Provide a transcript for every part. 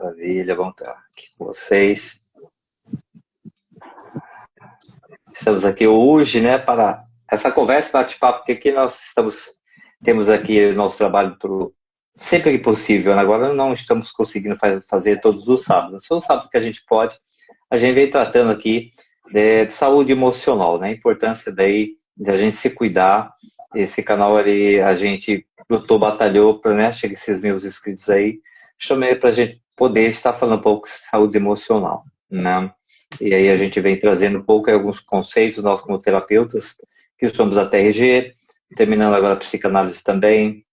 Maravilha, vamos estar aqui com vocês. Estamos aqui hoje, né, para essa conversa, bate-papo, porque aqui temos aqui o nosso trabalho sempre que possível, né? Agora não estamos conseguindo fazer todos os sábados. Todo sábado que a gente pode, a gente vem tratando aqui de saúde emocional, né? A importância daí de a gente se cuidar. Esse canal, a gente lutou, batalhou para, né, chegar esses 1.000 inscritos aí. Chamei para a gente poder estar falando um pouco de saúde emocional, né? E aí a gente vem trazendo um pouco alguns conceitos, nós como terapeutas, que somos da TRG, terminando agora a psicanálise também,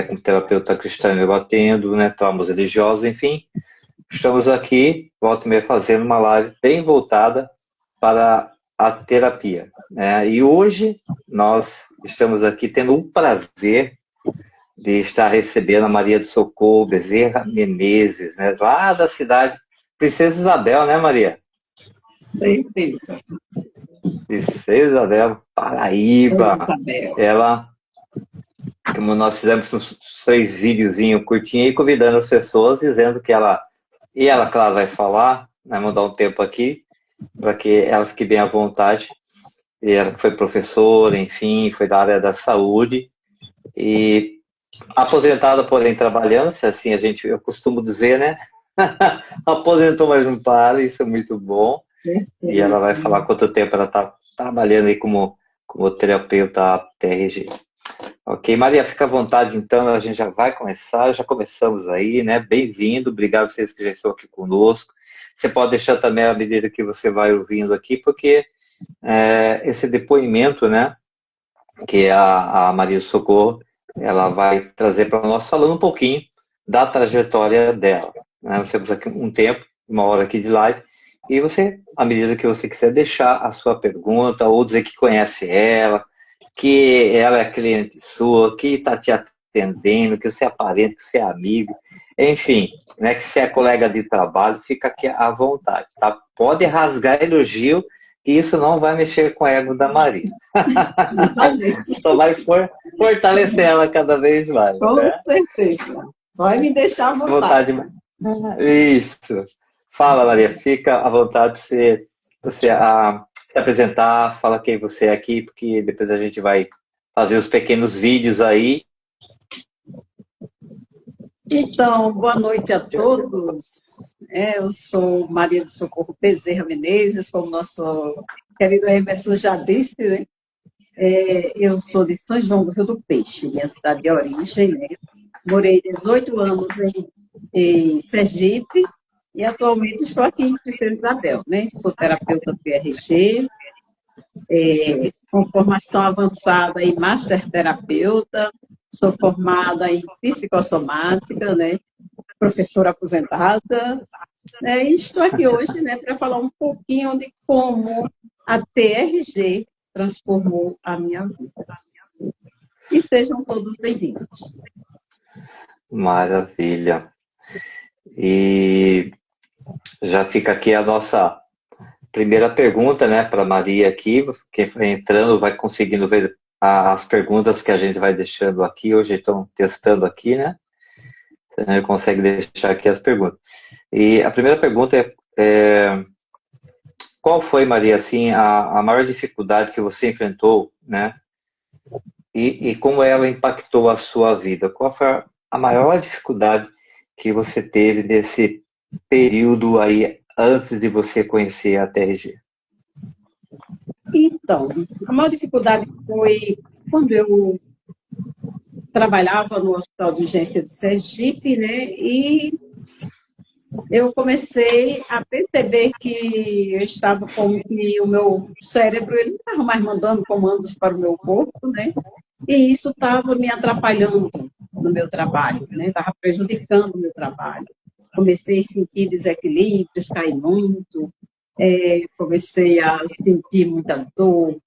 como terapeuta cristã eu atendo, né, traumas religiosos, enfim. Estamos aqui, volta e meia, fazendo uma live bem voltada para a terapia, né? E hoje nós estamos aqui tendo o prazer de estar recebendo a Maria do Socorro Bezerra Menezes, né, lá da cidade Princesa Isabel, né, Maria? Certeza. Princesa Isabel, Paraíba. Ela, como nós fizemos uns 3 videozinhos curtinhos aí, convidando as pessoas, dizendo que ela, claro, vai falar, vai mandar um tempo aqui, para que ela fique bem à vontade. E ela foi professora, enfim, foi da área da saúde, e aposentada, porém trabalhando, se assim eu costumo dizer, né? Aposentou, mas não para, isso é muito bom. E ela vai falar quanto tempo ela está trabalhando aí como terapeuta TRG. Ok, Maria, fica à vontade, então, a gente já vai começar, já começamos aí, né? Bem-vindo, obrigado a vocês que já estão aqui conosco. Você pode deixar também à medida que você vai ouvindo aqui, porque esse depoimento, né, que a Maria do Socorro, ela vai trazer para nós falando um pouquinho da trajetória dela. Né? Nós temos aqui um tempo, 1 hora aqui de live, e você, à medida que você quiser deixar a sua pergunta, ou dizer que conhece ela, que ela é cliente sua, que está te atendendo, que você é parente, que você é amigo, enfim, né, que você é colega de trabalho, fica aqui à vontade, tá? Pode rasgar elogio, que isso não vai mexer com o ego da Maria. Só vai fortalecer ela cada vez mais. Com né? certeza. Vai me deixar à vontade. Isso. Fala, Maria, fica à vontade para você se apresentar, fala quem você é aqui, porque depois a gente vai fazer os pequenos vídeos aí. Então, boa noite a todos. Eu sou Maria do Socorro Bezerra Menezes, como nosso querido Emerson já disse, né? Eu sou de São João do Rio do Peixe, minha cidade de origem, né? Morei 18 anos em Sergipe e atualmente estou aqui em Princesa Isabel, né? Sou terapeuta PRG, com formação avançada em Master Terapeuta, sou formada em psicossomática, né? Professora aposentada, né? E estou aqui hoje, né, para falar um pouquinho de como a TRG transformou a minha vida. E sejam todos bem-vindos. Maravilha. E já fica aqui a nossa primeira pergunta, né, para Maria aqui. Quem vai entrando vai conseguindo ver as perguntas que a gente vai deixando aqui. Hoje estão testando aqui, né? Você consegue deixar aqui as perguntas. E a primeira pergunta é qual foi, Maria, assim, a maior dificuldade que você enfrentou, né? E como ela impactou a sua vida? Qual foi a maior dificuldade que você teve nesse período aí antes de você conhecer a TRG? Então, a maior dificuldade foi quando eu trabalhava no Hospital de Urgência de Sergipe, né? E eu comecei a perceber que eu estava como que o meu cérebro ele não estava mais mandando comandos para o meu corpo, né? E isso estava me atrapalhando no meu trabalho, né? Estava prejudicando o meu trabalho. Comecei a sentir desequilíbrios, cair muito, comecei a sentir muita dor,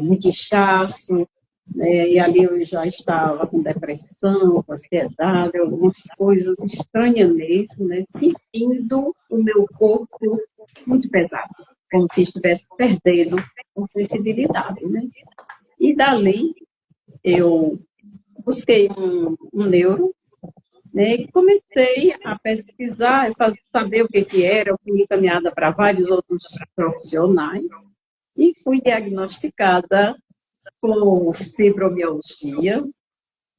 muito inchaço, e ali eu já estava com depressão, com ansiedade, algumas coisas estranhas mesmo, né? Sentindo o meu corpo muito pesado, como se estivesse perdendo a sensibilidade, né? E dali eu busquei um neuro, né? E comecei a pesquisar, saber o que que era, eu fui encaminhada para vários outros profissionais e fui diagnosticada com fibromialgia,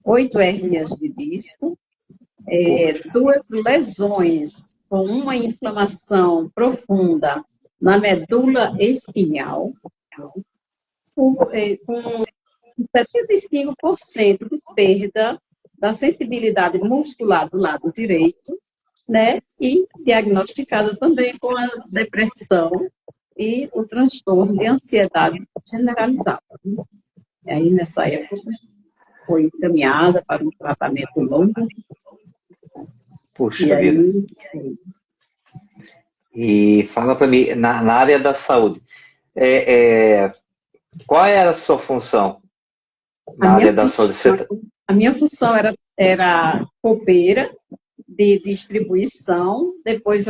8 hérnias de disco, duas lesões com uma inflamação profunda na medula espinhal, com 75% de perda da sensibilidade muscular do lado direito, né? E diagnosticado também com a depressão e o transtorno de ansiedade generalizada. E aí, nessa época, foi encaminhada para um tratamento longo. Puxa vida. E fala para mim, na área da saúde, qual era a sua função na área da saúde? A minha função era copeira de distribuição, depois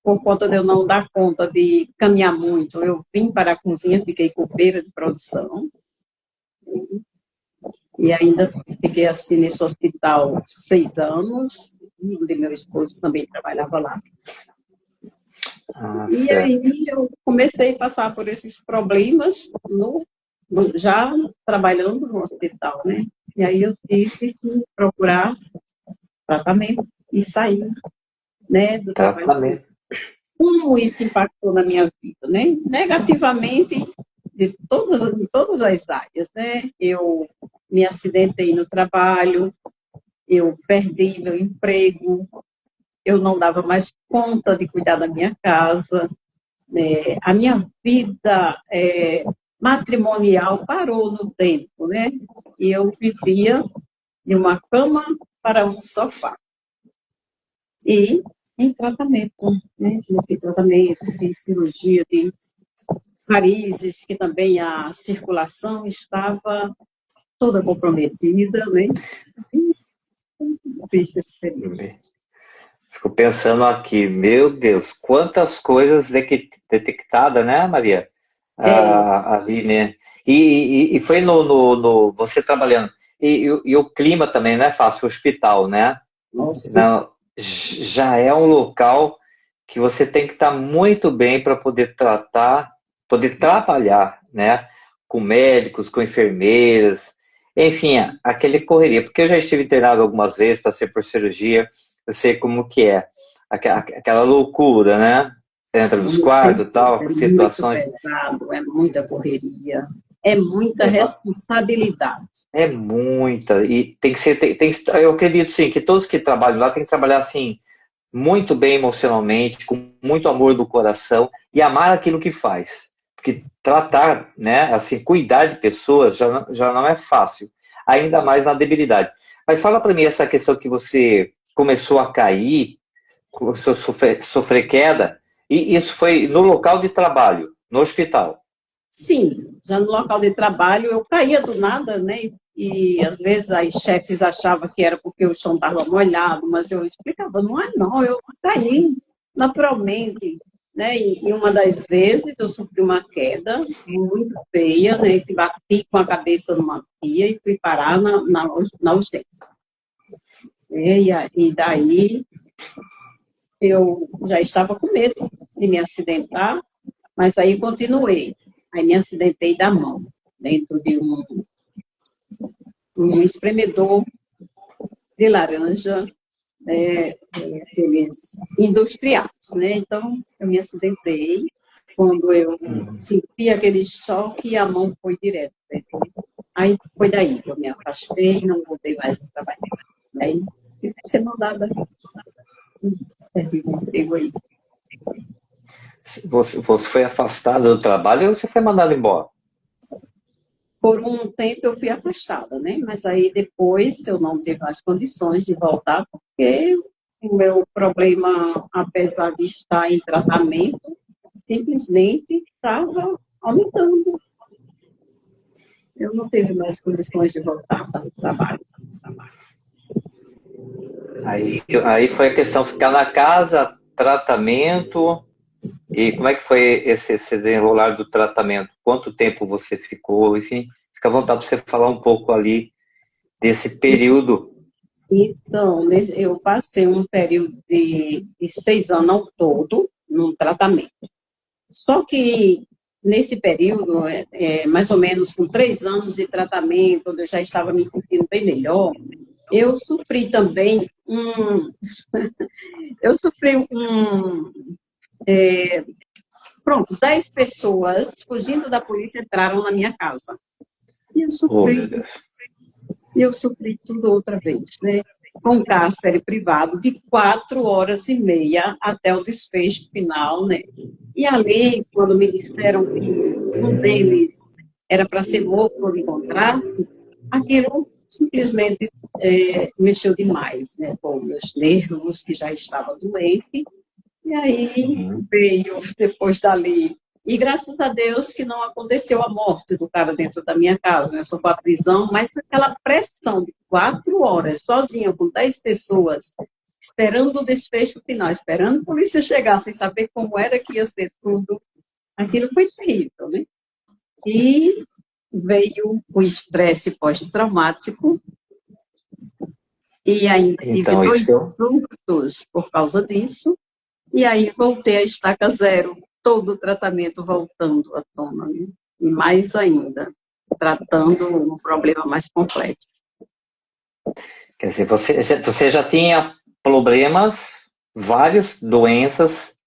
por conta de eu não dar conta de caminhar muito, eu vim para a cozinha, fiquei copeira de produção. E ainda fiquei assim nesse hospital 6 anos, onde meu esposo também trabalhava lá. E aí eu comecei a passar por esses problemas já trabalhando no hospital, né? E aí eu tive que procurar tratamento e sair, né, do tratamento. Como isso impactou na minha vida, né? Negativamente, de todas as áreas, né? Eu me acidentei no trabalho, eu perdi meu emprego, eu não dava mais conta de cuidar da minha casa, né? A minha vida matrimonial parou no tempo, né? E eu vivia de uma cama para um sofá. E em tratamento, né? Nesse tratamento, fiz cirurgia de varizes, que também a circulação estava toda comprometida, né? Fiz esse período. Fico pensando aqui, meu Deus, quantas coisas detectadas, né, Maria? Ali, né? E foi no você trabalhando. E o clima também não é fácil, o hospital, né? Nossa. Não, já é um local que você tem que estar muito bem para poder trabalhar, né? Com médicos, com enfermeiras, enfim, aquele correria. Porque eu já estive internado algumas vezes, passei por cirurgia, eu sei como que é. Aquela loucura, né? Você entra nos quartos e tal, situações. É muito pesado, é muita correria, é muita responsabilidade. É muita. E tem que ser. Eu acredito, sim, que todos que trabalham lá têm que trabalhar assim, muito bem emocionalmente, com muito amor do coração e amar aquilo que faz. Porque tratar, né, assim, cuidar de pessoas já não é fácil, ainda mais na debilidade. Mas fala para mim essa questão que você começou a cair, começou a sofrer queda, e isso foi no local de trabalho, no hospital? Sim, já no local de trabalho eu caía do nada, né? E às vezes as chefes achavam que era porque o chão estava molhado, mas eu explicava, não é não, eu caí naturalmente, né? E uma das vezes eu sofri uma queda muito feia, né? Que bati com a cabeça numa pia e fui parar na urgência. E daí eu já estava com medo de me acidentar, mas aí continuei. Aí me acidentei da mão, dentro de um espremedor de laranja, aqueles industriais, né? Então, eu me acidentei. Quando eu senti aquele choque, a mão foi direto. Aí foi daí que eu me afastei e não voltei mais a trabalhar. Aí tive que ser mandada. Perdi o emprego aí. Você foi afastada do trabalho ou você foi mandada embora? Por um tempo eu fui afastada, né? Mas aí depois eu não tive as condições de voltar, porque o meu problema, apesar de estar em tratamento, simplesmente estava aumentando. Eu não tive mais condições de voltar para o trabalho. Aí foi a questão de ficar na casa, tratamento. E como é que foi esse desenrolar do tratamento? Quanto tempo você ficou? Enfim, fica à vontade para você falar um pouco ali desse período. Então, eu passei um período de 6 anos ao todo num tratamento. Só que nesse período, mais ou menos com 3 anos de tratamento, onde eu já estava me sentindo bem melhor, eu sofri também eu sofri pronto, 10 pessoas fugindo da polícia entraram na minha casa. E Oh, meu Deus. eu sofri tudo outra vez, né? Com um cárcere privado de 4 horas e meia até o desfecho final, né? E ali, quando me disseram que um deles era para ser morto quando encontrasse, aquilo simplesmente mexeu demais, né? Com meus nervos, que já estavam doentes. E aí Sim. veio, depois dali, e graças a Deus que não aconteceu a morte do cara dentro da minha casa, né? Só foi a prisão, mas aquela pressão de 4 horas, sozinha, com 10 pessoas, esperando o desfecho final, esperando a polícia chegar, sem saber como era que ia ser tudo, aquilo foi terrível, né? E veio o estresse pós-traumático, e ainda tive Então, isso que eu... 2 surtos por causa disso, e aí voltei a estaca zero, todo o tratamento voltando à tona, né? E mais ainda, tratando um problema mais complexo. Quer dizer, você já tinha problemas, várias doenças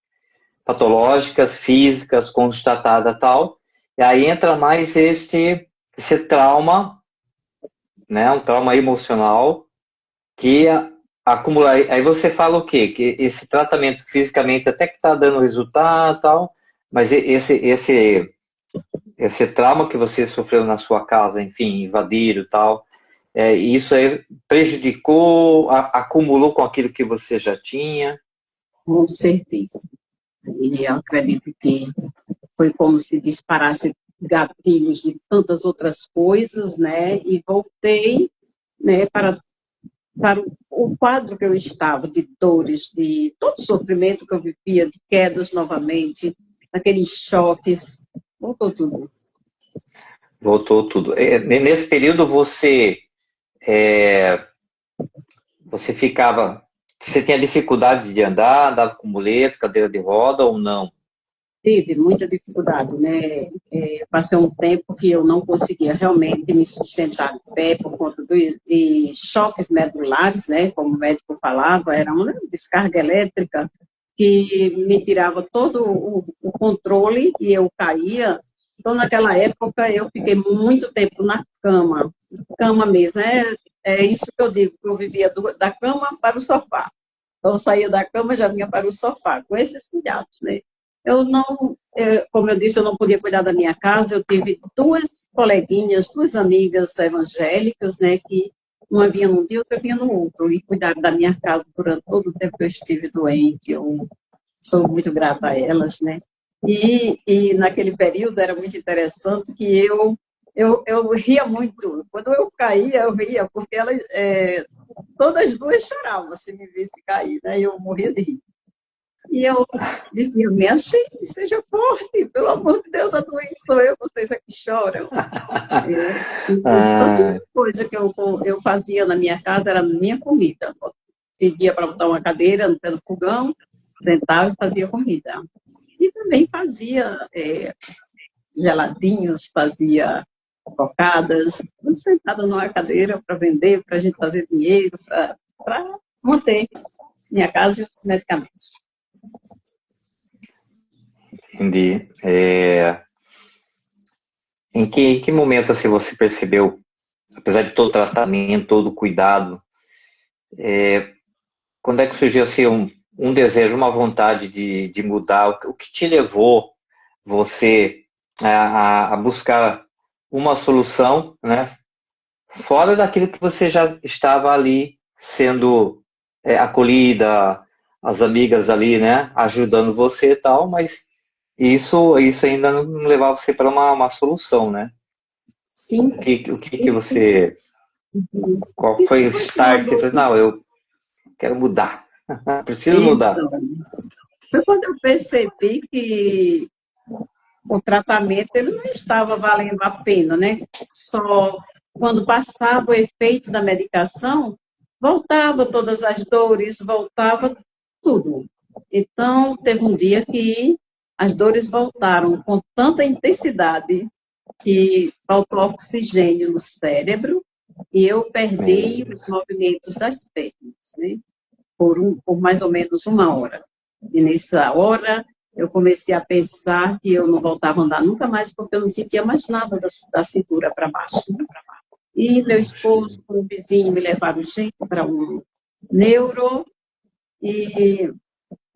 patológicas, físicas, constatada tal, e aí entra mais esse trauma, né, um trauma emocional, que acumula. Aí você fala o quê? Que esse tratamento fisicamente até que está dando resultado tal, mas esse trauma que você sofreu na sua casa, enfim, invadiram tal, isso aí prejudicou, acumulou com aquilo que você já tinha. Com certeza. E eu acredito que foi como se disparasse gatilhos de tantas outras coisas, né? E voltei, né, para o quadro que eu estava, de dores, de todo o sofrimento que eu vivia, de quedas novamente, aqueles choques, voltou tudo. Voltou tudo. Nesse período é, você ficava, você tinha dificuldade de andar, andava com muleta, cadeira de roda ou não? Tive muita dificuldade, né? Passei um tempo que eu não conseguia realmente me sustentar de pé por conta de choques medulares, né? Como o médico falava, era uma descarga elétrica que me tirava todo o controle e eu caía. Então, naquela época, eu fiquei muito tempo na cama mesmo. É isso que eu digo, que eu vivia da cama para o sofá. Então, eu saía da cama e já vinha para o sofá, com esses cuidados, né? Eu não, como eu disse, eu não podia cuidar da minha casa. Eu tive 2 coleguinhas, 2 amigas evangélicas, né, que uma vinha num dia, outra vinha no outro, e cuidaram da minha casa durante todo o tempo que eu estive doente. Eu sou muito grata a elas, né. E naquele período era muito interessante que eu ria muito. Quando eu caía, eu ria, porque elas, todas 2 choravam se me visse cair, né, e eu morria de rir. E eu dizia, minha gente, seja forte, pelo amor de Deus, a doente sou eu, vocês aqui choram. Só que Ah, uma coisa que eu fazia na minha casa era a minha comida. Pedia para botar uma cadeira no pé do fogão, sentava e fazia comida. E também fazia geladinhos, fazia cocadas, tudo sentada numa cadeira para vender, para a gente fazer dinheiro, para manter minha casa e os medicamentos. entendi. Em que momento assim, você percebeu, apesar de todo o tratamento, todo o cuidado, quando é que surgiu assim, um desejo, uma vontade de mudar? O que te levou você a buscar uma solução, né, fora daquilo que você já estava ali sendo acolhida, as amigas ali, né, ajudando você e tal, mas isso ainda não levava você para uma solução, né? Sim, O que você, qual e foi o foi start que você quando, falou, não, eu quero mudar, preciso mudar. então, foi quando eu percebi que o tratamento ele não estava valendo a pena, né? Só quando passava o efeito da medicação, voltava todas as dores, voltava tudo. Então, teve um dia que as dores voltaram com tanta intensidade que faltou oxigênio no cérebro e eu perdi os movimentos das pernas, né? Por mais ou menos 1 hora. E nessa hora eu comecei a pensar que eu não voltava a andar nunca mais, porque eu não sentia mais nada da cintura para baixo. E meu esposo, o vizinho, me levaram gente para um neuro, e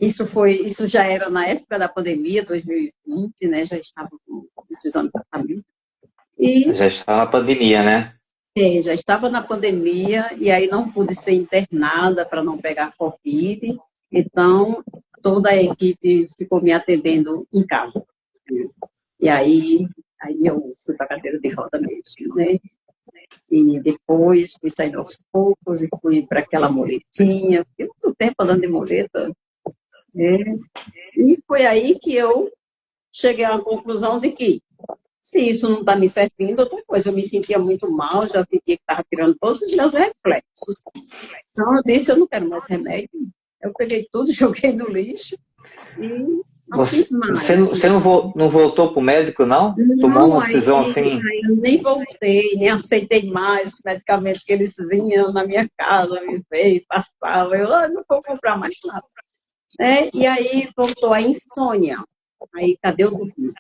isso já era na época da pandemia, 2020, né? Já estava com muitos anos de tratamento. Já estava na pandemia, né? Já estava na pandemia, e aí não pude ser internada para não pegar Covid, então toda a equipe ficou me atendendo em casa. E aí eu fui para a cadeira de roda mesmo, né? E depois fui saindo aos poucos e fui para aquela muletinha. Fiquei muito tempo andando de muleta, né? E foi aí que eu cheguei à conclusão de que, se isso não está me servindo, outra coisa, eu me sentia muito mal, já sentia que estava tirando todos os meus reflexos. Então eu disse, eu não quero mais remédio. Eu peguei tudo, joguei no lixo e não fiz mais. Você não voltou para o médico, não? Tomou uma decisão assim? Aí eu nem voltei, nem aceitei mais os medicamentos que eles vinham na minha casa, me veio, passavam. Eu não vou comprar mais nada. E aí voltou a insônia. Aí, cadê o dormir?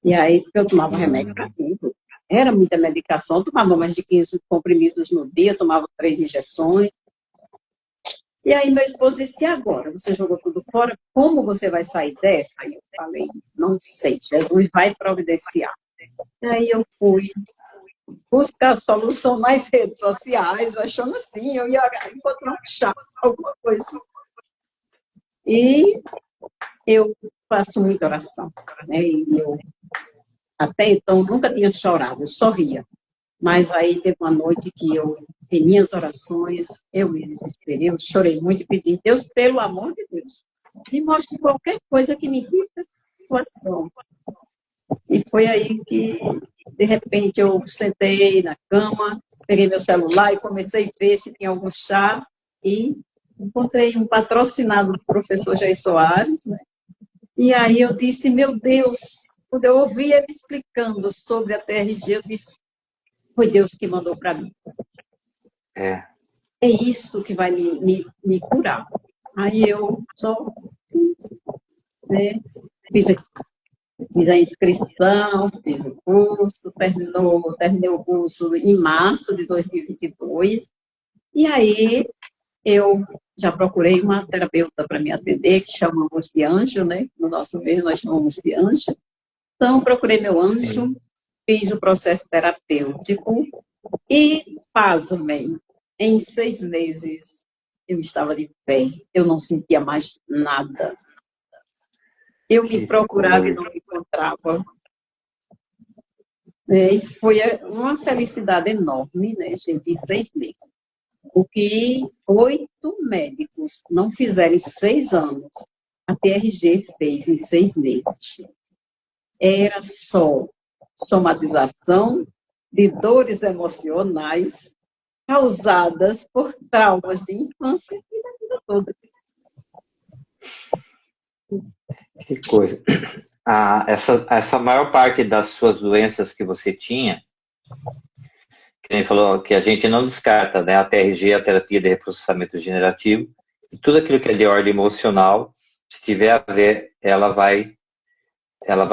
E aí, porque eu tomava remédio para tudo. Era muita medicação, eu tomava mais de 15 comprimidos no dia, eu tomava 3 injeções. E aí meu esposo disse, e agora? Você jogou tudo fora, como você vai sair dessa? E eu falei, não sei, Jesus vai providenciar. E aí eu fui buscar solução nas redes sociais, achando assim, eu ia encontrar um chá, alguma coisa. E eu faço muita oração, né? E eu, até então, nunca tinha chorado, eu só ria. Mas aí teve uma noite que eu, em minhas orações, eu me desesperei, eu chorei muito e pedi, Deus, pelo amor de Deus, me mostre qualquer coisa que me tire dessa situação. E foi aí que, de repente, eu sentei na cama, peguei meu celular e comecei a ver se tinha algum chá, e encontrei um patrocinado do professor Jair Soares, né? E aí eu disse, meu Deus, quando eu ouvi ele explicando sobre a TRG, eu disse, foi Deus que mandou para mim. É isso que vai me curar. Aí eu só fiz, né? Fiz a inscrição, fiz o curso, terminei o curso em março de 2022, e aí eu já procurei uma terapeuta para me atender, que chamamos de anjo, né? No nosso meio nós chamamos de anjo. Então, procurei meu anjo, fiz o processo terapêutico e, pasmem, em 6 meses eu estava de pé, eu não sentia mais nada. Eu me procurava e não me encontrava. E foi uma felicidade enorme, né, gente, em 6 meses. O que 8 médicos não fizeram em 6 anos, a TRG fez em 6 meses. Era só somatização de dores emocionais causadas por traumas de infância e da vida toda. Que coisa. Essa maior parte das suas doenças que você tinha, que a gente falou que a gente não descarta, né? A TRG, a terapia de reprocessamento generativo, e tudo aquilo que é de ordem emocional, se tiver a ver, ela vai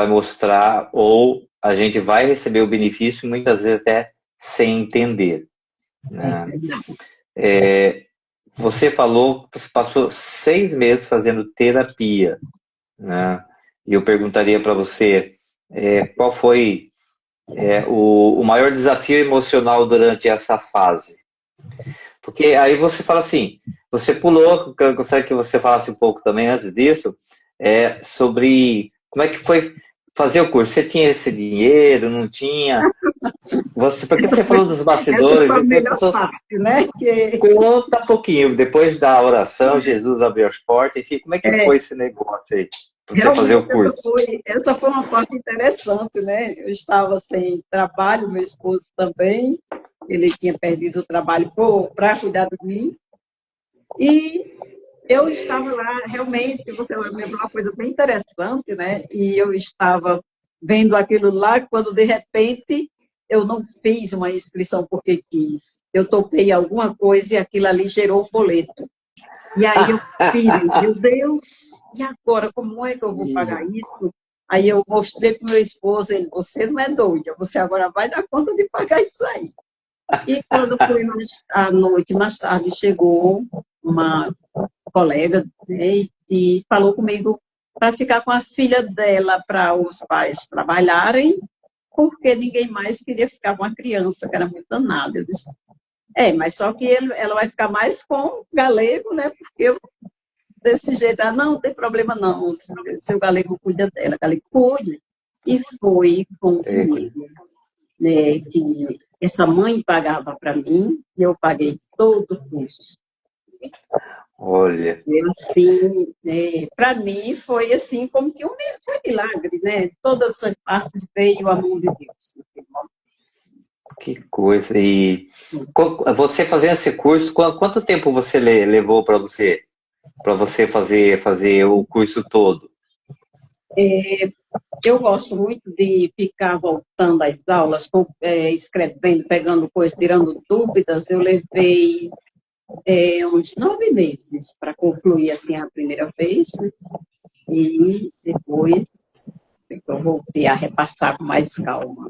mostrar, ou a gente vai receber o benefício, muitas vezes até sem entender. Né? Você falou que você passou 6 meses fazendo terapia, né? E eu perguntaria para você qual foi o maior desafio emocional durante essa fase. Porque aí você fala assim, você pulou, eu gostaria que você falasse um pouco também antes disso, sobre como é que foi fazer o curso. Você tinha esse dinheiro, não tinha? Porque você falou dos bastidores. Essa foi a melhor parte, né? Conta um pouquinho, depois da oração, Jesus abriu as portas, enfim, como é que foi esse negócio aí? Para você fazer o curso? Essa foi uma parte interessante, né? Eu estava sem trabalho, meu esposo também, ele tinha perdido o trabalho para cuidar de mim, E eu estava lá, realmente, você lembrou uma coisa bem interessante, né? E eu estava vendo aquilo lá, quando de repente eu não fiz uma inscrição porque quis. Eu topei alguma coisa e aquilo ali gerou um boleto. E aí eu pirei, meu Deus, e agora, como é que eu vou pagar isso? Aí eu mostrei para o meu esposo, ele, você não é doida, você agora vai dar conta de pagar isso aí. E quando foi à noite, mais tarde, chegou uma colega, né, e falou comigo para ficar com a filha dela, para os pais trabalharem, porque ninguém mais queria ficar com a criança, que era muito danada. Eu disse, mas só que ela vai ficar mais com o galego, né? Porque eu, desse jeito, não tem problema não, se o galego cuida dela, galego cuide. E foi com o dinheiro, né, que essa mãe pagava para mim, e eu paguei todo o curso. Olha. Assim, para mim foi assim como que foi um milagre, né? Todas as partes veio a mão de Deus. Que coisa. E você fazendo esse curso, quanto tempo você levou para você fazer o curso todo? Eu gosto muito de ficar voltando às aulas, escrevendo, pegando coisas, tirando dúvidas. Eu levei uns 9 meses para concluir assim a primeira vez, né? E depois eu voltei a repassar com mais calma.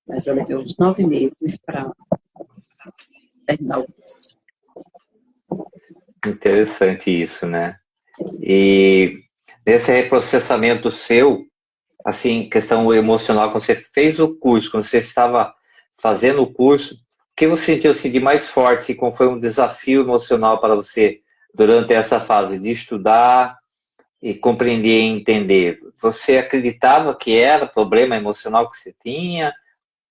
Mas eu levei uns 9 meses para terminar o curso. Interessante isso, né? E nesse reprocessamento seu, assim, questão emocional, quando você fez o curso, quando você estava fazendo o curso, o que você sentiu assim, de mais forte? Como foi um desafio emocional para você durante essa fase de estudar e compreender e entender? Você acreditava que era problema emocional que você tinha?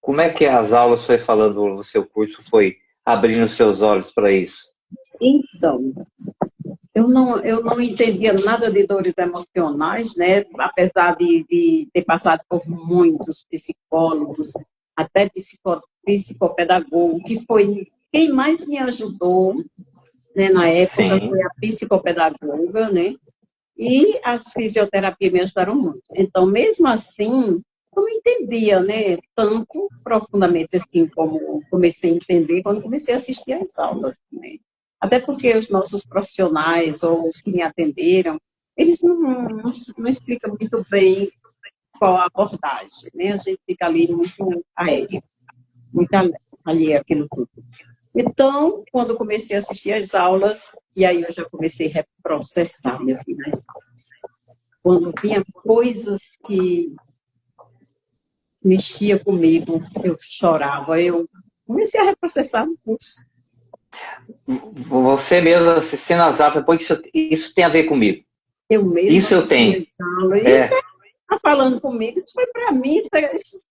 Como é que as aulas foi falando, o seu curso foi abrindo seus olhos para isso? Então, eu não entendia nada de dores emocionais, né? Apesar de ter passado por muitos psicólogos, até psicopedagogo, que foi quem mais me ajudou, né, na época. Sim. Foi a psicopedagoga, né? E as fisioterapias me ajudaram muito. Então, mesmo assim, eu não entendia, né, tanto profundamente assim como comecei a entender quando comecei a assistir às aulas, né? Até porque os nossos profissionais ou os que me atenderam, eles não explicam muito bem qual a abordagem, né? A gente fica ali muito aéreo, muito alheio àquilo tudo. Então, quando eu comecei a assistir às aulas, e aí eu já comecei a reprocessar, meu filho, nas aulas. Quando vinha coisas que mexia comigo, eu chorava, eu comecei a reprocessar no curso. Você mesmo assistindo as aulas, depois isso tem a ver comigo. Eu mesmo isso eu tenho. Isso está falando comigo, isso foi para mim, isso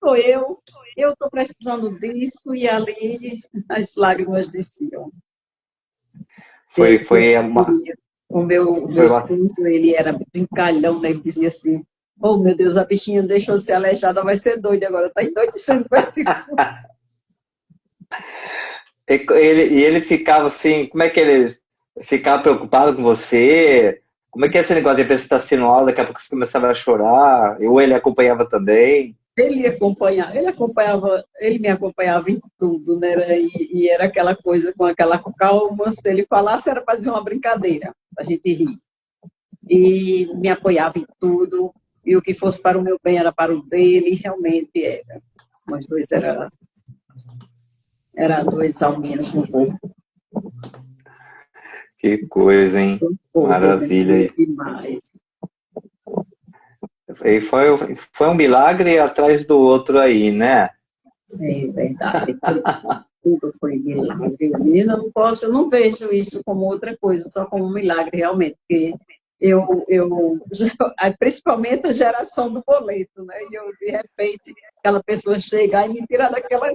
sou eu estou precisando disso, e ali as lágrimas desciam. Foi uma... O meu esposo, ele era brincalhão, né? Ele dizia assim, oh, meu Deus, a bichinha deixou ser aleijada, vai ser doida agora, está endoidecendo com esse curso. Ele ficava assim, como é que ele ficava preocupado com você? Como é que é esse negócio de você estar assistindo aula, daqui a pouco você começava a chorar, ou ele acompanhava também? Ele me acompanhava em tudo, né? E era aquela coisa com aquela calma, se ele falasse era para fazer uma brincadeira, a gente rir. E me apoiava em tudo, e o que fosse para o meu bem era para o dele, realmente era. Nós dois era duas alminhas no corpo. Que coisa, hein? Maravilha. Demais. E foi um milagre atrás do outro aí, né? É verdade. Tudo foi milagre. Menina, eu não vejo isso como outra coisa, só como um milagre, realmente. Porque principalmente a geração do boleto, né? E eu, de repente, aquela pessoa chegar e me tirar daquela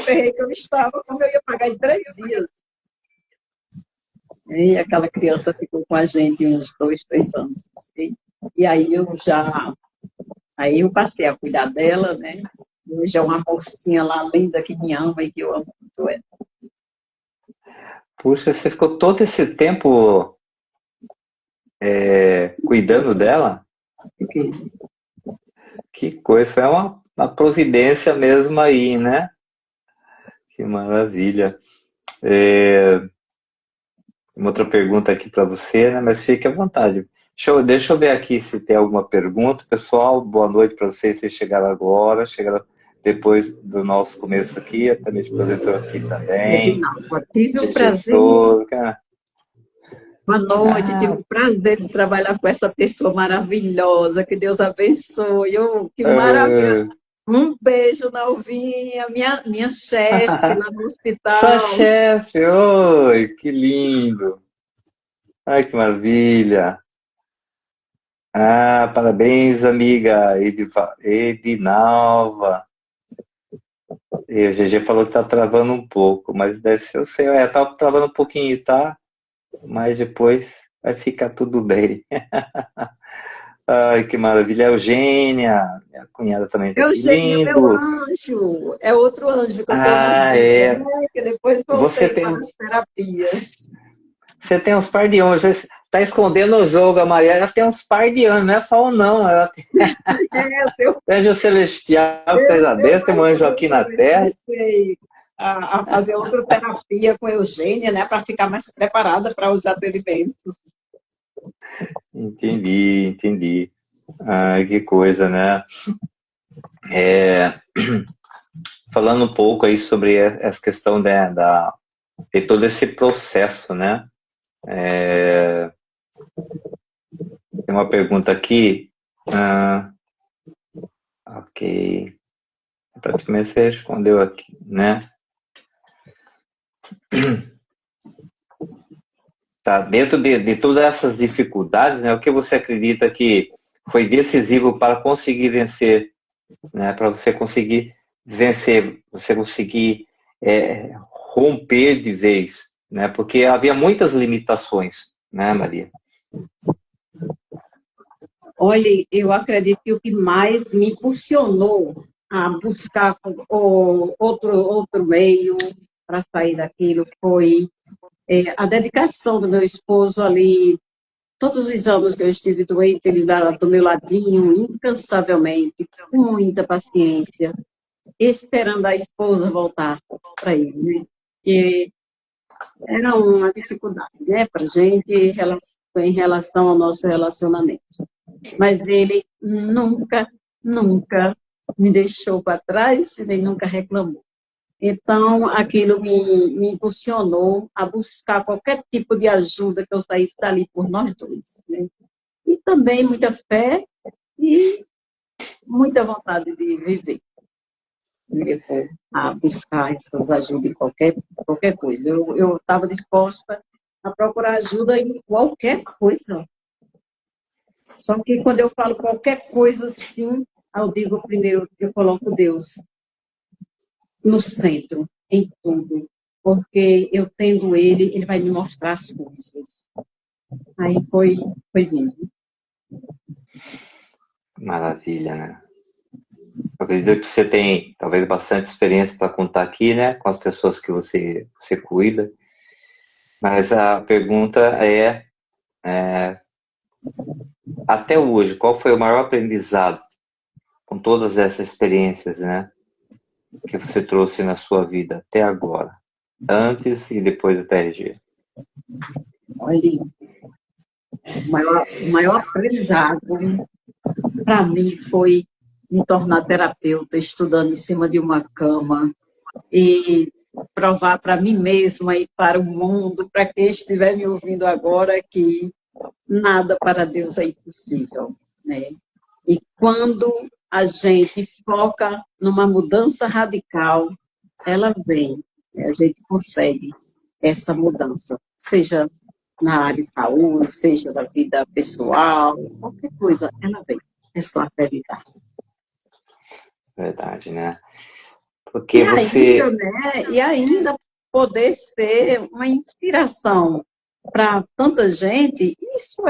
perreira que eu estava, como eu ia pagar em 3 dias. E aquela criança ficou com a gente uns 2, 3 anos. E aí eu passei a cuidar dela, né? Hoje é uma mocinha lá linda que me ama e que eu amo muito ela. Puxa, você ficou todo esse tempo cuidando dela? Que coisa, foi uma providência mesmo aí, né? Que maravilha. Uma outra pergunta aqui para você, né? Mas fique à vontade. Deixa eu ver aqui se tem alguma pergunta. Pessoal, boa noite para vocês. Vocês chegaram agora, chegaram depois do nosso começo aqui. A Tânia apresentou aqui também. Não, tive o prazer. Boa noite, tive o prazer de trabalhar com essa pessoa maravilhosa. Que Deus abençoe. Oh, que maravilha. Um beijo na Alvinha, minha chefe lá no hospital. Sua chefe, oi, que lindo. Ai, que maravilha. Ah, parabéns, amiga Edinalva. E o GG falou que tá travando um pouco, mas deve ser o seu. Tá travando um pouquinho, tá? Mas depois vai ficar tudo bem. Ai, que maravilha. Eugênia, minha cunhada também tá aqui. Eugênia, meu anjo. É outro anjo que eu tô amando. Que depois voltei para as terapias. Você tem uns par de anos. Você tá escondendo o jogo, a Maria. Ela tem uns par de anos, não é só um não. Ela tem... Anjo celestial, coisa dessa, tem um anjo aqui na Terra. A fazer outra terapia com a Eugênia, né? Para ficar mais preparada para os atendimentos. Entendi. Ai, que coisa, né? Falando um pouco aí sobre essa questão de todo esse processo, né? Tem uma pergunta aqui. Ok. Praticamente você respondeu aqui, né? Tá, dentro de todas essas dificuldades, né, o que você acredita que foi decisivo para conseguir vencer, né, para você conseguir vencer, você conseguir romper de vez, né, porque havia muitas limitações, né, Maria? Olha, eu acredito que o que mais me impulsionou a buscar outro meio para sair daquilo foi a dedicação do meu esposo ali. Todos os anos que eu estive doente, ele do meu ladinho, incansavelmente, com muita paciência, esperando a esposa voltar para ele, né? E era uma dificuldade, né, para a gente em relação ao nosso relacionamento. Mas ele nunca me deixou para trás e nem nunca reclamou. Então, aquilo me impulsionou a buscar qualquer tipo de ajuda que eu saísse dali por nós dois, né? E também muita fé e muita vontade de viver. Me levou a buscar essas ajudas em qualquer coisa. Eu estava disposta a procurar ajuda em qualquer coisa. Só que quando eu falo qualquer coisa, sim, eu digo primeiro, eu coloco Deus no centro, em tudo. Porque eu tendo ele vai me mostrar as coisas. Aí foi vindo. Maravilha, né? Eu acredito que você tem, talvez, bastante experiência para contar aqui, né? Com as pessoas que você cuida. Mas a pergunta até hoje, qual foi o maior aprendizado com todas essas experiências, né? Que você trouxe na sua vida até agora? Antes e depois do TRG. Olha, o maior aprendizado para mim foi me tornar terapeuta, estudando em cima de uma cama e provar para mim mesma e para o mundo, para quem estiver me ouvindo agora, que nada para Deus é impossível, né? E quando a gente foca numa mudança radical, ela vem, a gente consegue essa mudança, seja na área de saúde, seja da vida pessoal, qualquer coisa, ela vem, é só acreditar. Verdade, né? Porque você... E ainda poder ser uma inspiração para tanta gente, isso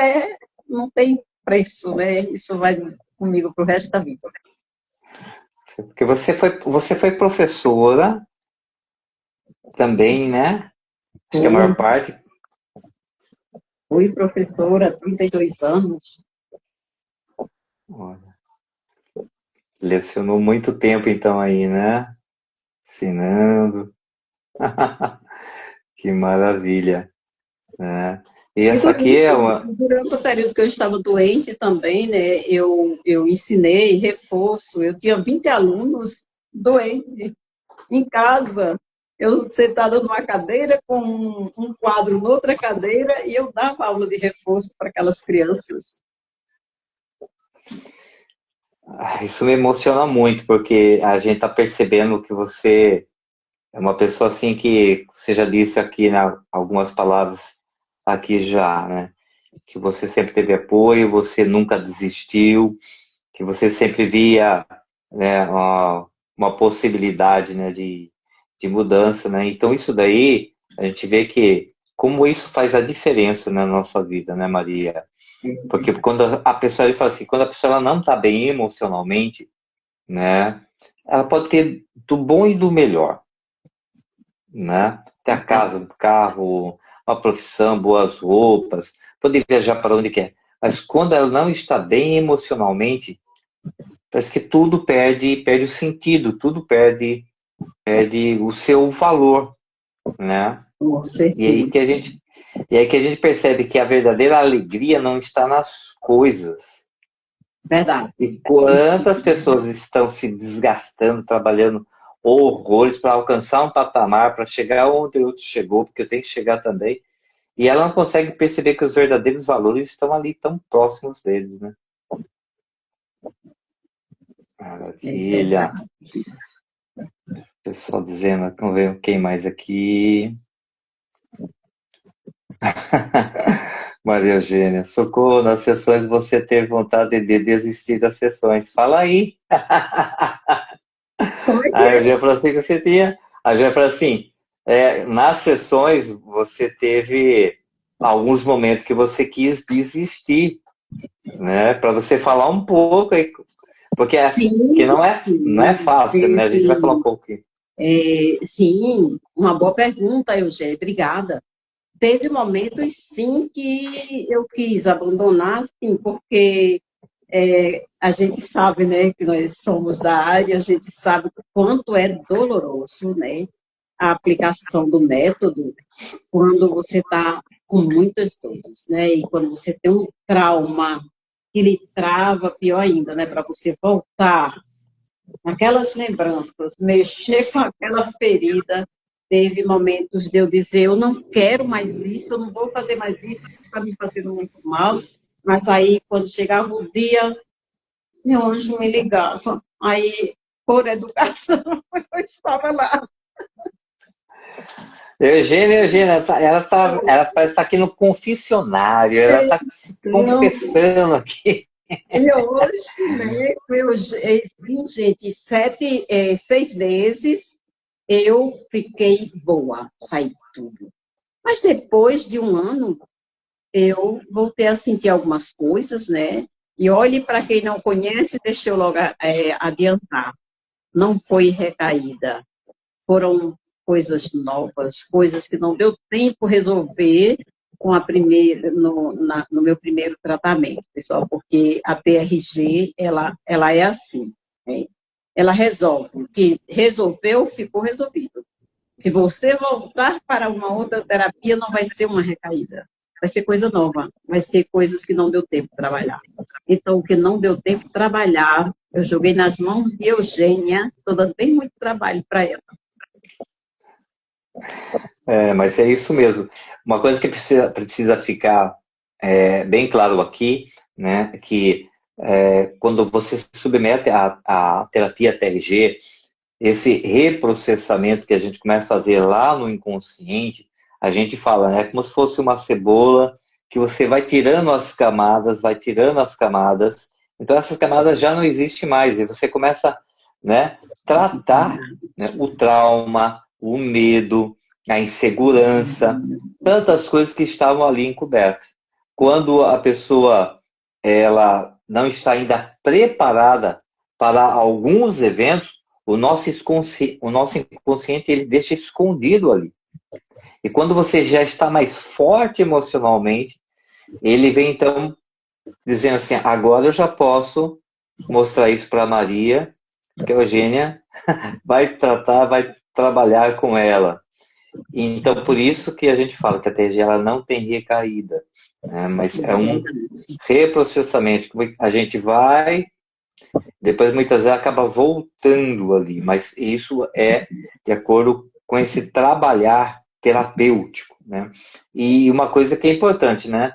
não tem preço, né? Isso vai comigo para o resto da vida. Porque você foi professora também, né? Acho que a maior parte... Fui professora há 32 anos. Olha, lecionou muito tempo, então, aí, né? Ensinando. Que maravilha, né? E essa aqui é uma... Durante o período que eu estava doente também, né, eu ensinei reforço. Eu tinha 20 alunos doentes em casa. Eu sentada numa cadeira com um quadro noutra cadeira e eu dava aula de reforço para aquelas crianças. Isso me emociona muito, porque a gente está percebendo que você é uma pessoa assim que você já disse aqui, né, algumas palavras aqui já, né? Que você sempre teve apoio, você nunca desistiu, que você sempre via, né, uma possibilidade, né, de mudança, né? Então isso daí, a gente vê que como isso faz a diferença na nossa vida, né, Maria? Porque quando a pessoa, ele fala assim, quando a pessoa ela não está bem emocionalmente, né, ela pode ter do bom e do melhor, né? Ter a casa, o carro, uma profissão, boas roupas, poder viajar para onde quer. Mas quando ela não está bem emocionalmente, parece que tudo perde o sentido, tudo perde o seu valor, né? Com E aí que a certeza. gente, e aí que a gente percebe que a verdadeira alegria não está nas coisas. Verdade. E quantas pessoas estão se desgastando, trabalhando horrores para alcançar um patamar, para chegar onde o outro chegou, porque eu tenho que chegar também. E ela não consegue perceber que os verdadeiros valores estão ali, tão próximos deles, né? É Maravilha. verdade. Pessoal dizendo, vamos ver quem mais aqui. Maria Eugênia, socorro, nas sessões você teve vontade de desistir das sessões. Fala aí. Como é que A é? Eugênia falou assim que você tinha. A Eugênia falou assim, nas sessões você teve alguns momentos que você quis desistir, né? Para você falar um pouco aí, porque que Sim, não é sim. fácil, né? A gente vai falar um pouco aqui. Sim, uma boa pergunta, Eugênia. Obrigada. Teve momentos, sim, que eu quis abandonar, sim, porque a gente sabe, né, que nós somos da área, a gente sabe o quanto é doloroso, né, a aplicação do método quando você está com muitas dores, né, e quando você tem um trauma que lhe trava, pior ainda, né, para você voltar aquelas lembranças, mexer com aquela ferida. Teve momentos de eu dizer, eu não quero mais isso, eu não vou fazer mais isso está me fazendo muito mal. Mas aí, quando chegava o dia, meu anjo me ligava. Aí, por educação, eu estava lá. Eugênia, ela parece estar aqui no confessionário, ela está se Então, confessando aqui. e hoje, né, vim, gente, 6 meses, eu fiquei boa, saí de tudo. Mas depois de um ano, eu voltei a sentir algumas coisas, né? E olhe, para quem não conhece, deixa eu logo adiantar. Não foi recaída. Foram coisas novas, coisas que não deu tempo resolver com a primeira, no meu primeiro tratamento, pessoal, porque a TRG, ela é assim, né? Ela resolve. O que resolveu, ficou resolvido. Se você voltar para uma outra terapia, não vai ser uma recaída. Vai ser coisa nova. Vai ser coisas que não deu tempo de trabalhar. Então, o que não deu tempo de trabalhar, eu joguei nas mãos de Eugênia. Estou dando bem muito trabalho para ela. Mas é isso mesmo. Uma coisa que precisa ficar bem claro aqui, né, que quando você se submete à terapia TRG, esse reprocessamento que a gente começa a fazer lá no inconsciente, a gente fala, né, como se fosse uma cebola que você vai tirando as camadas, vai tirando as camadas, então essas camadas já não existem mais, e você começa, né, tratar, né, o trauma, o medo, a insegurança, tantas coisas que estavam ali encobertas. Quando a pessoa ela não está ainda preparada para alguns eventos, o nosso inconsciente ele deixa escondido ali. E quando você já está mais forte emocionalmente, ele vem então dizendo assim, agora eu já posso mostrar isso para a Maria, que a Eugênia vai tratar, vai trabalhar com ela. Então, por isso que a gente fala que a TG ela não tem recaída, né? Mas é um reprocessamento. A gente vai, depois muitas vezes acaba voltando ali, mas isso é de acordo com esse trabalhar terapêutico, né? E uma coisa que é importante, né?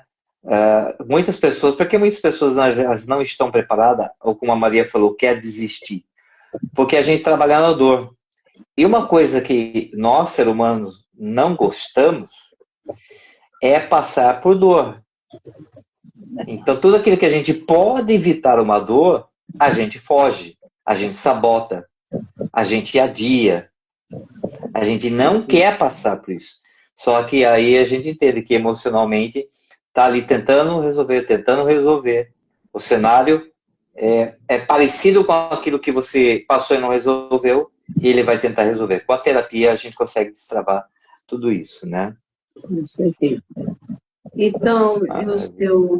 Muitas pessoas, porque muitas pessoas elas não estão preparadas, ou como a Maria falou, quer desistir, porque a gente trabalha na dor. E uma coisa que nós, seres humanos, não gostamos é passar por dor. Então, tudo aquilo que a gente pode evitar uma dor, a gente foge, a gente sabota, a gente adia, a gente não quer passar por isso. Só que aí a gente entende que emocionalmente está ali tentando resolver. O cenário é parecido com aquilo que você passou e não resolveu, e ele vai tentar resolver. Com a terapia a gente consegue destravar tudo isso, né? Com certeza. Então,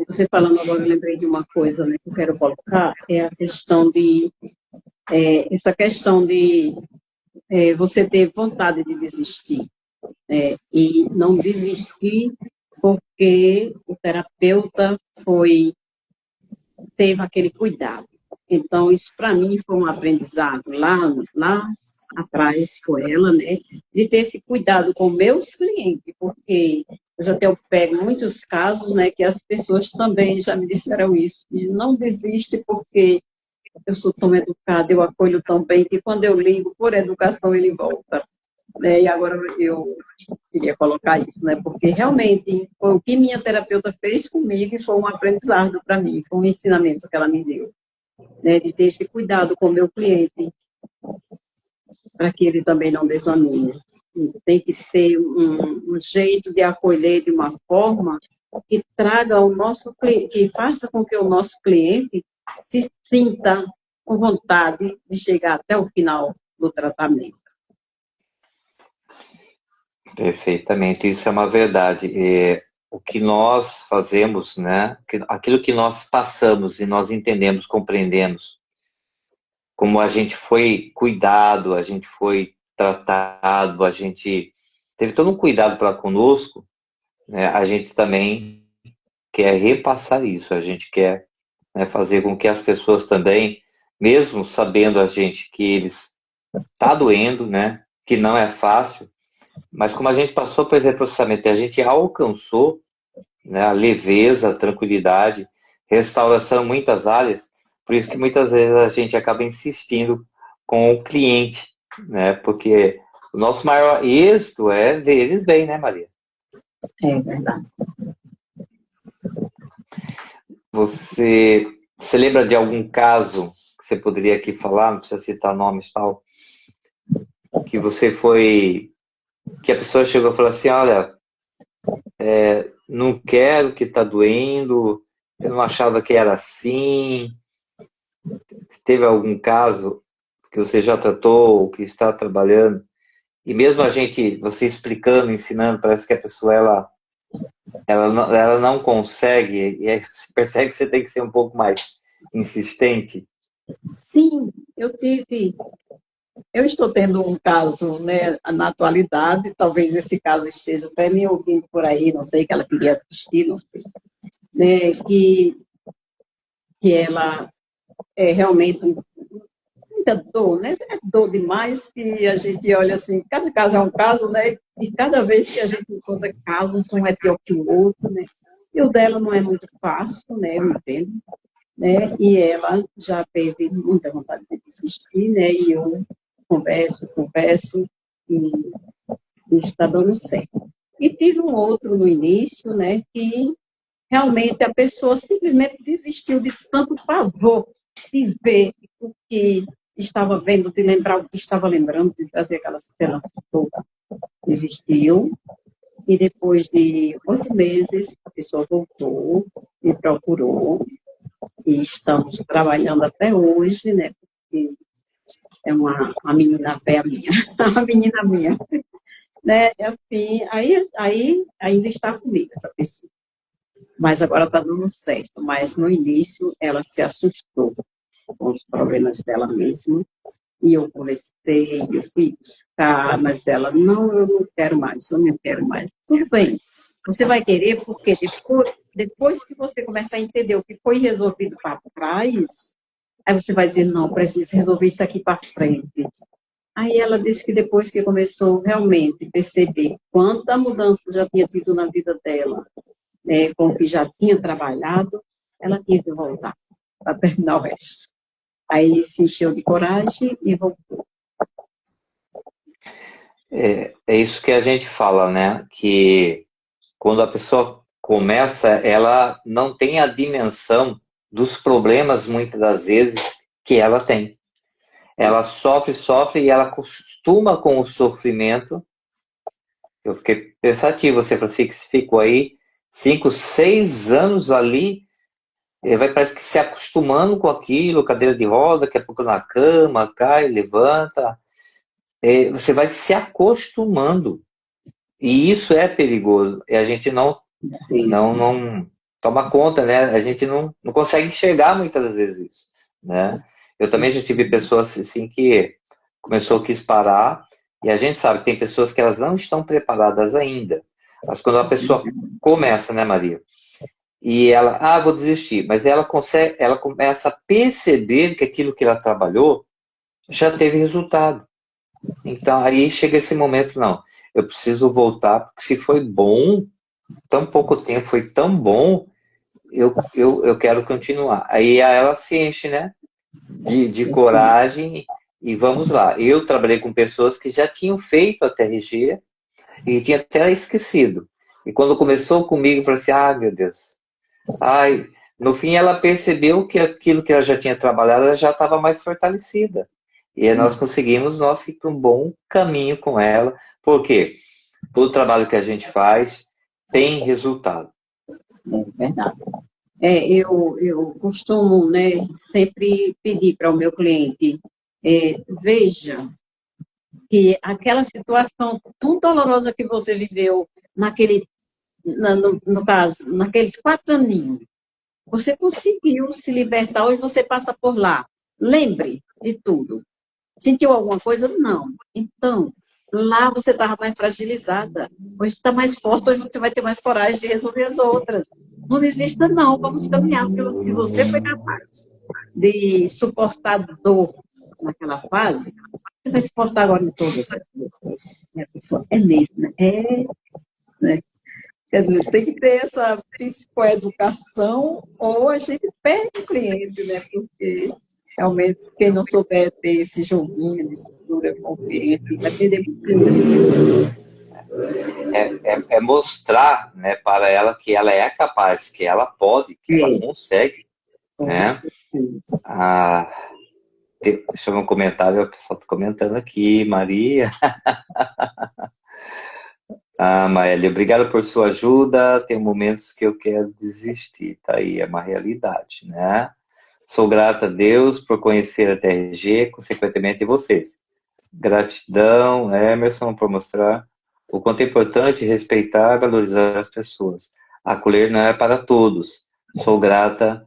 você falando agora, eu lembrei de uma coisa, né, que eu quero colocar, é a questão essa questão de você ter vontade de desistir, e não desistir porque o terapeuta teve aquele cuidado. Então, isso para mim foi um aprendizado lá atrás com ela, né, de ter esse cuidado com meus clientes, porque eu já tenho pego muitos casos, né, que as pessoas também já me disseram isso, e não desiste porque eu sou tão educada, eu acolho tão bem, que quando eu ligo por educação ele volta. Né? E agora eu queria colocar isso, né? Porque realmente foi o que minha terapeuta fez comigo e foi um aprendizado para mim, foi um ensinamento que ela me deu, né? De ter esse cuidado com o meu cliente, para que ele também não desanime. Tem que ter um jeito de acolher de uma forma que traga que faça com que o nosso cliente se sinta com vontade de chegar até o final do tratamento. Perfeitamente, isso é uma verdade. O que nós fazemos, né? Aquilo que nós passamos e nós entendemos, compreendemos, como a gente foi cuidado, a gente foi tratado, a gente teve todo um cuidado para conosco, né? A gente também quer repassar isso, a gente quer, né, fazer com que as pessoas também, mesmo sabendo a gente que eles está doendo, né? Que não é fácil, mas como a gente passou por esse processamento, a gente alcançou, né, a leveza, a tranquilidade, restauração em muitas áreas, por isso que muitas vezes a gente acaba insistindo com o cliente, né? Porque o nosso maior êxito é ver eles bem, né, Maria? É verdade. Você se lembra de algum caso que você poderia aqui falar, não precisa citar nomes e tal, que você foi, que a pessoa chegou e falou assim, olha, não quero, que está doendo, eu não achava que era assim. Teve algum caso que você já tratou, que está trabalhando, e mesmo você explicando, ensinando, parece que a pessoa ela não consegue, e aí você percebe que você tem que ser um pouco mais insistente? Sim, eu estou tendo um caso, né, na atualidade, talvez esse caso esteja até me ouvindo por aí, não sei, que ela queria assistir, não sei, né, que ela é realmente muita dor, né, é dor demais, que a gente olha assim, cada caso é um caso, né, e cada vez que a gente encontra casos, um é pior que o outro, né, e o dela não é muito fácil, né, eu entendo, né, e ela já teve muita vontade de desistir, né, e eu converso, e está dando certo. E tive um outro no início, né, que realmente a pessoa simplesmente desistiu de tanto pavor de ver o que estava vendo, de lembrar o que estava lembrando, de trazer aquela esperança toda. Desistiu, e depois de 8 meses, a pessoa voltou, me procurou, e estamos trabalhando até hoje, né, porque é uma menina velha minha, uma menina minha. né? Assim, aí ainda está comigo essa pessoa. Mas agora está dando certo. Mas no início ela se assustou com os problemas dela mesma. E eu conversei, eu fui buscar, mas ela, não, eu não quero mais, eu não quero mais. Tudo bem, você vai querer porque depois que você começar a entender o que foi resolvido para trás, aí você vai dizer, não, preciso resolver isso aqui para frente. Aí ela disse que depois que começou realmente a perceber quanta mudança já tinha tido na vida dela, né, com o que já tinha trabalhado, ela tinha que voltar para terminar o resto. Aí se encheu de coragem e voltou. É isso que a gente fala, né? Que quando a pessoa começa, ela não tem a dimensão dos problemas, muitas das vezes, que ela tem. Ela sofre, sofre e ela acostuma com o sofrimento. Eu fiquei pensativo, você ficou aí 5, 6 anos ali, parece que se acostumando com aquilo, cadeira de roda, daqui a pouco na cama, cai, levanta. Você vai se acostumando. E isso é perigoso. E a gente não toma conta, né? A gente não consegue enxergar muitas das vezes isso, né? Eu também já tive pessoas assim que quis parar, e a gente sabe que tem pessoas que elas não estão preparadas ainda. Mas quando a pessoa começa, né, Maria? E ela, vou desistir, mas ela começa a perceber que aquilo que ela trabalhou já teve resultado. Então aí chega esse momento, não, eu preciso voltar, porque se foi bom, tão pouco tempo, foi tão bom, eu quero continuar. Aí ela se enche, né, de coragem e vamos lá. Eu trabalhei com pessoas que já tinham feito a TRG e tinha até esquecido. E quando começou comigo, eu falei assim, meu Deus. No fim ela percebeu que aquilo que ela já tinha trabalhado, ela já estava mais fortalecida. E aí nós conseguimos ir para um bom caminho com ela. Por quê? Todo trabalho que a gente faz tem resultado. É verdade. Eu costumo, né, sempre pedir para o meu cliente, veja que aquela situação tão dolorosa que você viveu no caso, naqueles 4 aninhos, você conseguiu se libertar, hoje você passa por lá. Lembre de tudo. Sentiu alguma coisa? Não. Então, lá você estava mais fragilizada. Hoje está mais forte, hoje você vai ter mais coragem de resolver as outras. Não desista, não. Vamos caminhar. Porque se você foi capaz de suportar dor naquela fase, você vai suportar agora em todas as outras. É mesmo, né? Né? Quer dizer, tem que ter essa psicoeducação ou a gente perde o cliente, né? Porque realmente quem não souber ter esse joguinho de segura com o cliente vai perder o cliente. É mostrar, né, para ela que ela é capaz, que ela pode, que ela consegue. Né? Deixa eu ver um comentário, o pessoal está comentando aqui, Maria. Maélia, obrigado por sua ajuda. Tem momentos que eu quero desistir, tá aí, é uma realidade, né? Sou grata a Deus por conhecer a TRG, consequentemente vocês. Gratidão, Emerson, por mostrar o quanto é importante respeitar e valorizar as pessoas. Acolher não é para todos. Sou grata,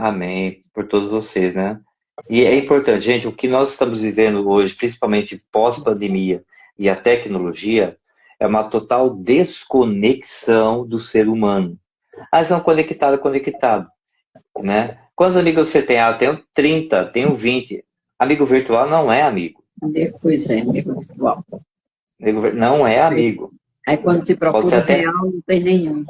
amém, por todos vocês, né? E é importante, gente, o que nós estamos vivendo hoje, principalmente pós-pandemia e a tecnologia, é uma total desconexão do ser humano. São conectado, né? Quantos amigos você tem? Eu tenho 30, tenho 20. Amigo virtual não é amigo. Pois é, amigo virtual. Não é amigo. Aí quando se procura real, não tem nenhum.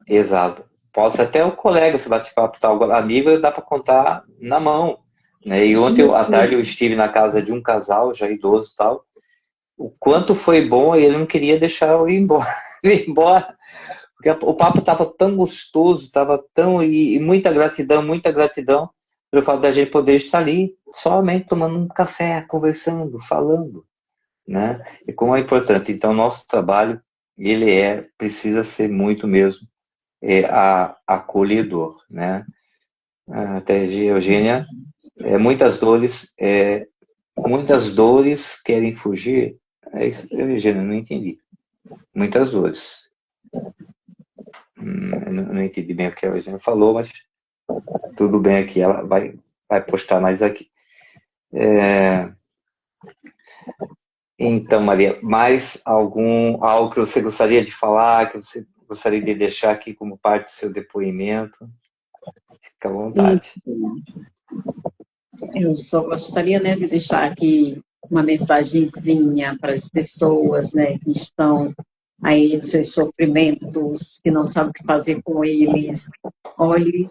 Exato. Pode ser até o colega, você bate papo tal, amigo, dá para contar na mão. Né? E ontem, à tarde, eu estive na casa de um casal, já idoso e tal. O quanto foi bom e ele não queria deixar eu ir embora. Porque o papo estava tão gostoso, estava tão. E muita gratidão pelo fato da gente poder estar ali, somente tomando um café, conversando, falando. Né? E como é importante. Então, nosso trabalho, ele precisa ser muito mesmo acolhedor. Né? Até Eugênia, muitas dores querem fugir. É isso, Eugênio, não entendi. Muitas dores. Não entendi bem o que a Eugênia falou, mas tudo bem aqui. Ela vai postar mais aqui. Então, Maria, mais algo que você gostaria de falar, que você gostaria de deixar aqui como parte do seu depoimento? Fica à vontade. Eu só gostaria, né, de deixar aqui uma mensagenzinha para as pessoas, né, que estão aí nos seus sofrimentos, que não sabem o que fazer com eles. Olhe,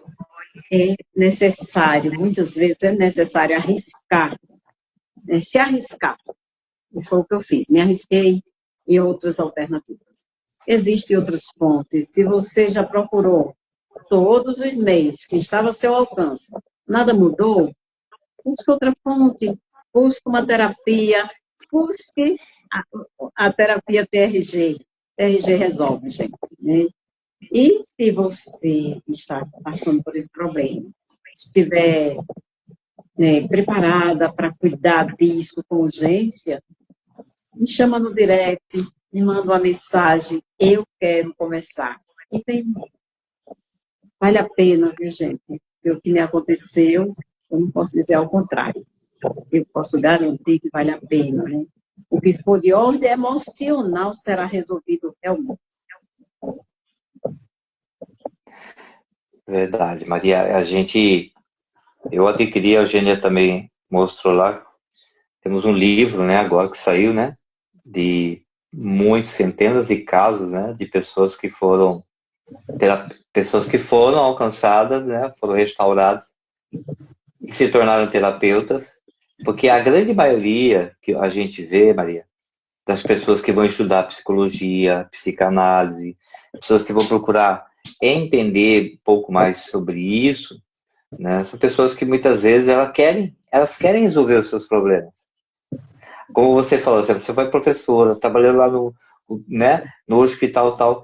é necessário, muitas vezes é necessário arriscar, né, se arriscar. E foi o que eu fiz, me arrisquei em outras alternativas. Existem outras fontes. Se você já procurou todos os meios que estavam ao seu alcance, nada mudou, busque outra fonte, busque uma terapia, busque a terapia TRG. TRG resolve, gente, né? E se você está passando por esse problema, estiver, né, preparada para cuidar disso com urgência, me chama no direct, me manda uma mensagem, eu quero começar. E vale a pena, viu, gente? Porque o que me aconteceu, eu não posso dizer ao contrário. Eu posso garantir que vale a pena, né? O que for de ordem emocional será resolvido realmente. Verdade, Maria. Eu adquiri, a Eugênia também mostrou lá, temos um livro, né, agora que saiu, né, de muitas centenas de casos, né, de pessoas que foram alcançadas, né, foram restauradas e se tornaram terapeutas, porque a grande maioria que a gente vê, Maria, das pessoas que vão estudar psicologia, psicanálise, pessoas que vão procurar entender um pouco mais sobre isso, né, são pessoas que muitas vezes elas querem resolver os seus problemas. Como você falou, você foi professora, trabalhou lá né, no hospital e tal,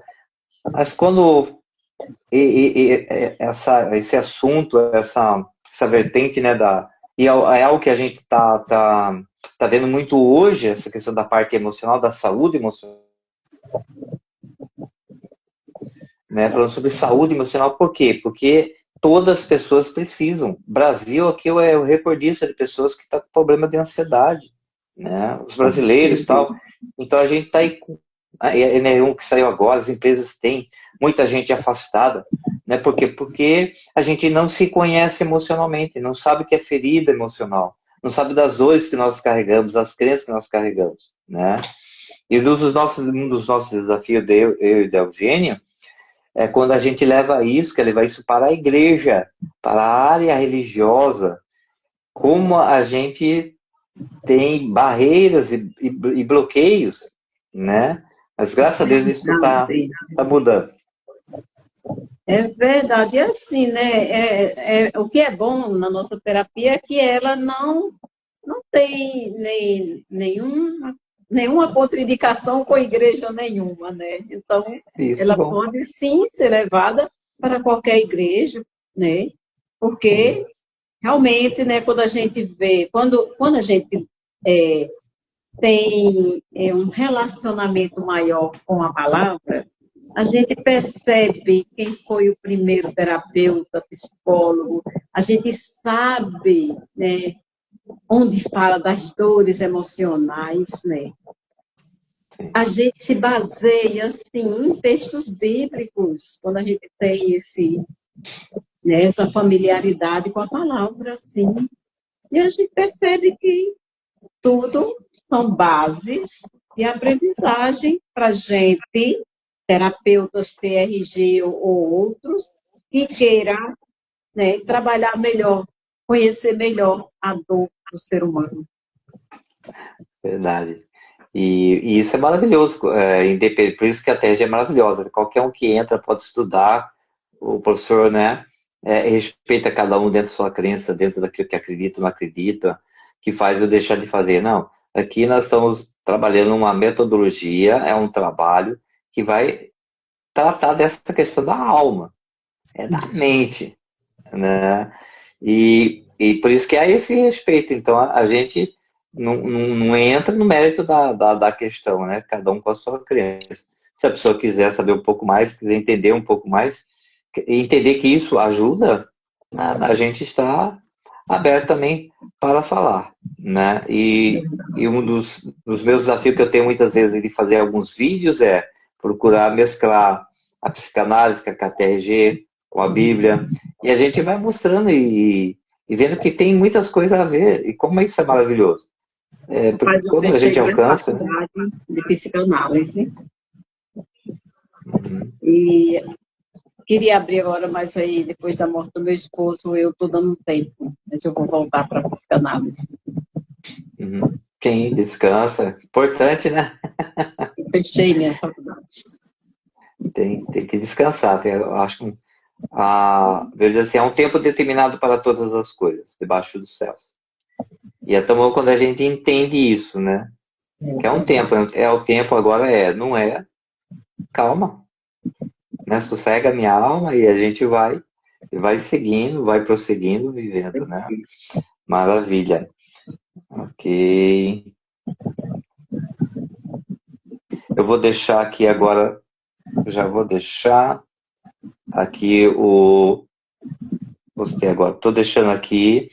mas quando esse assunto, essa vertente, né, e é algo que a gente tá vendo muito hoje, essa questão da parte emocional, da saúde emocional, né, falando sobre saúde emocional, por quê? Porque todas as pessoas precisam. Brasil aqui é o recordista de pessoas que estão com problema de ansiedade, né, os brasileiros e tal. Então a gente está aí com a N1 que saiu agora, as empresas têm muita gente afastada, né? Por quê? Porque a gente não se conhece emocionalmente, não sabe o que é ferida emocional, não sabe das dores que nós carregamos, das crenças que nós carregamos, né? E um dos nossos desafios, eu e da Eugênia, é quando a gente leva isso, quer levar isso para a igreja, para a área religiosa, como a gente tem barreiras e bloqueios, né? Mas graças a Deus isso está mudando. É verdade, é assim, né? O que é bom na nossa terapia é que ela não tem nenhuma contraindicação com igreja nenhuma, né? Então, isso, ela bom. pode sim ser levada para qualquer igreja, né? Porque realmente, né, quando a gente vê, quando a gente tem um relacionamento maior com a palavra, a gente percebe quem foi o primeiro terapeuta, psicólogo, a gente sabe, né, onde fala das dores emocionais, né? A gente se baseia, assim, em textos bíblicos, quando a gente tem né, essa familiaridade com a palavra, assim. E a gente percebe que tudo são bases de aprendizagem para a gente, terapeutas TRG ou outros, que queiram, né, trabalhar melhor, conhecer melhor a dor do ser humano. Verdade. E isso é maravilhoso, por isso que a TRG é maravilhosa. Qualquer um que entra pode estudar, o professor, né, respeita cada um dentro da sua crença, dentro daquilo que acredita ou não acredita, que faz ou deixar de fazer. Não, aqui nós estamos trabalhando uma metodologia, é um trabalho que vai tratar dessa questão da alma, da mente, né? E por isso que há esse respeito. Então, a gente não entra no mérito da questão, né? Cada um com a sua crença. Se a pessoa quiser saber um pouco mais, quiser entender um pouco mais, entender que isso ajuda, a gente está aberto também para falar, né? E um dos meus desafios que eu tenho muitas vezes de fazer alguns vídeos é procurar mesclar a psicanálise com a KTRG, com a Bíblia, e a gente vai mostrando e vendo que tem muitas coisas a ver, e como isso é maravilhoso. Mas eu Quando a gente fechei minha alcança, né? faculdade de psicanálise Uhum, e queria abrir agora, mas aí depois da morte do meu esposo eu estou dando um tempo, mas eu vou voltar para a psicanálise. uhum. Quem descansa, importante, né? Eu fechei minha faculdade. Tem que descansar. Eu acho que veja assim, há um tempo determinado para todas as coisas, debaixo dos céus. E é tão bom quando a gente entende isso, né? Que é um tempo, é o tempo, agora não é. Calma, né? Sossega a minha alma e a gente vai seguindo, vai prosseguindo, vivendo, né? Maravilha. Ok. Eu vou deixar aqui agora, já vou deixar aqui postei agora, estou deixando aqui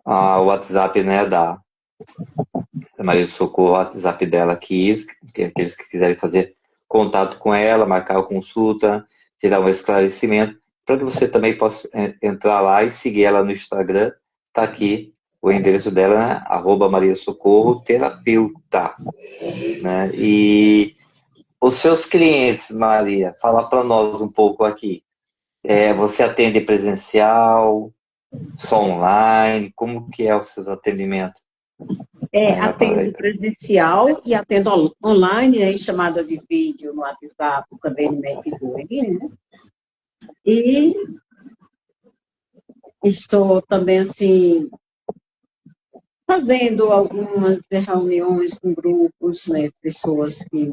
o WhatsApp, né, da Maria do Socorro, o WhatsApp dela aqui, aqueles que quiserem fazer contato com ela, marcar a consulta, tirar um esclarecimento, para que você também possa entrar lá e seguir ela no Instagram, tá aqui o endereço dela, né, @Maria Socorro Terapeuta, né, e os seus clientes, Maria, fala para nós um pouco aqui, você atende presencial, só online, como que é os seus atendimentos? Atendo presencial e atendo online, em chamada de vídeo no WhatsApp, também no Medline, né? E estou também, assim, fazendo algumas reuniões com grupos, né? Pessoas que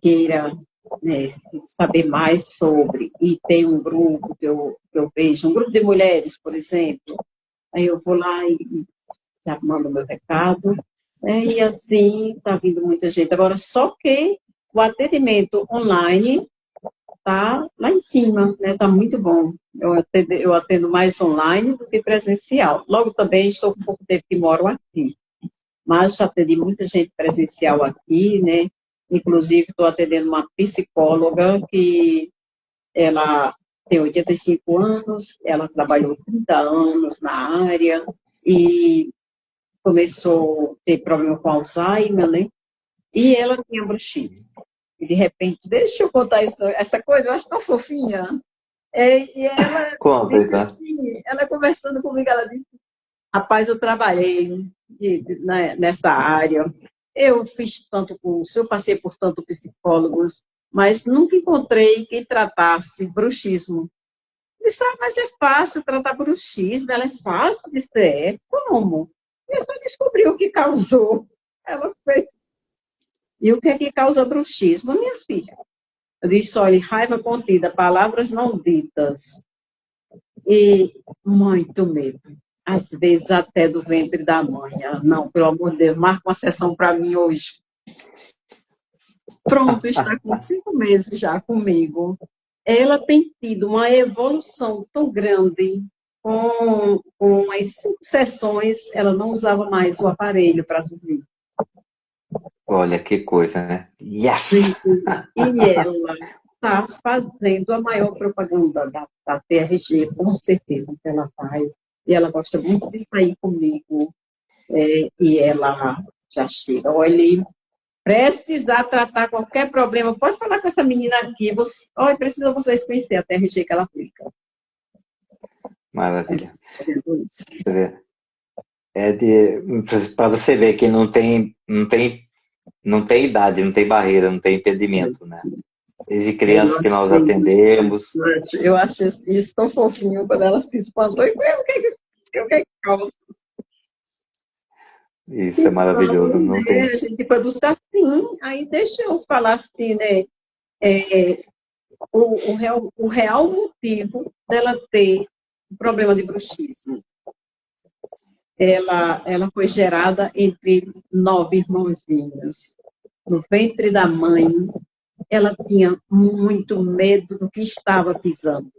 queiram, né, saber mais sobre. E tem um grupo que eu vejo, um grupo de mulheres, por exemplo. Aí eu vou lá e já mando meu recado, né? E assim está vindo muita gente. Agora, só que o atendimento online está lá em cima, né? Está muito bom. Eu atendo mais online do que presencial. Logo também estou com pouco tempo que moro aqui, mas já atendi muita gente presencial aqui, né? Inclusive estou atendendo uma psicóloga que ela tem 85 anos, ela trabalhou 30 anos na área e começou a ter problema com Alzheimer, né? E ela tinha bruxismo. E de repente, deixa eu contar essa coisa, eu acho tão fofinha. E ela Conta, disse então. assim, ela conversando comigo, ela disse, rapaz, eu trabalhei nessa área, eu fiz tanto curso, eu passei por tanto psicólogos, mas nunca encontrei quem tratasse bruxismo. Eu disse, mas é fácil tratar bruxismo, ela é fácil de ser. Como? Eu só descobri o que causou. Ela fez. E o que é que causa bruxismo, minha filha? Eu disse, olha, raiva contida, palavras não ditas e muito medo. Às vezes até do ventre da mãe. Ela, não, pelo amor de Deus, marca uma sessão para mim hoje. Pronto, está com 5 meses já comigo. Ela tem tido uma evolução tão grande. Com as 5 sessões, ela não usava mais o aparelho para dormir. Olha que coisa, né? Yes! E ela está fazendo a maior propaganda da TRG, com certeza que ela vai. E ela gosta muito de sair comigo. E ela já chega. Olha, precisar tratar qualquer problema, pode falar com essa menina aqui. Olha, precisa vocês conhecer a TRG que ela aplica. Maravilha. Para você ver que não tem idade, não tem barreira, não tem impedimento, né? Desde crianças que nós atendemos. Eu achei isso tão fofinho quando ela se espantou. E o que é que causa? Isso é maravilhoso. Não tem. A gente foi buscar sim. Aí deixa eu falar assim, né? O real motivo dela ter um problema de bruxismo. ela foi gerada entre 9 irmãozinhos. No ventre da mãe, ela tinha muito medo do que estava pisando.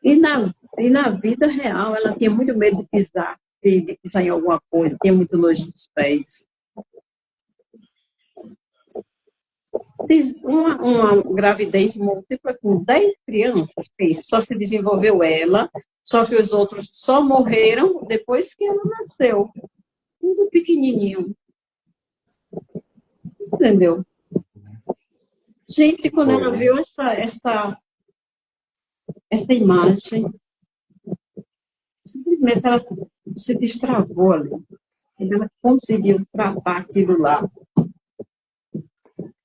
E na vida real, ela tinha muito medo de pisar em alguma coisa, tinha muito nojo dos pés. Uma gravidez múltipla com 10 crianças, só se desenvolveu ela, só que os outros só morreram depois que ela nasceu. Tudo pequenininho. Entendeu? Gente, quando ela viu essa imagem, simplesmente ela se destravou ali. Ela conseguiu tratar aquilo lá.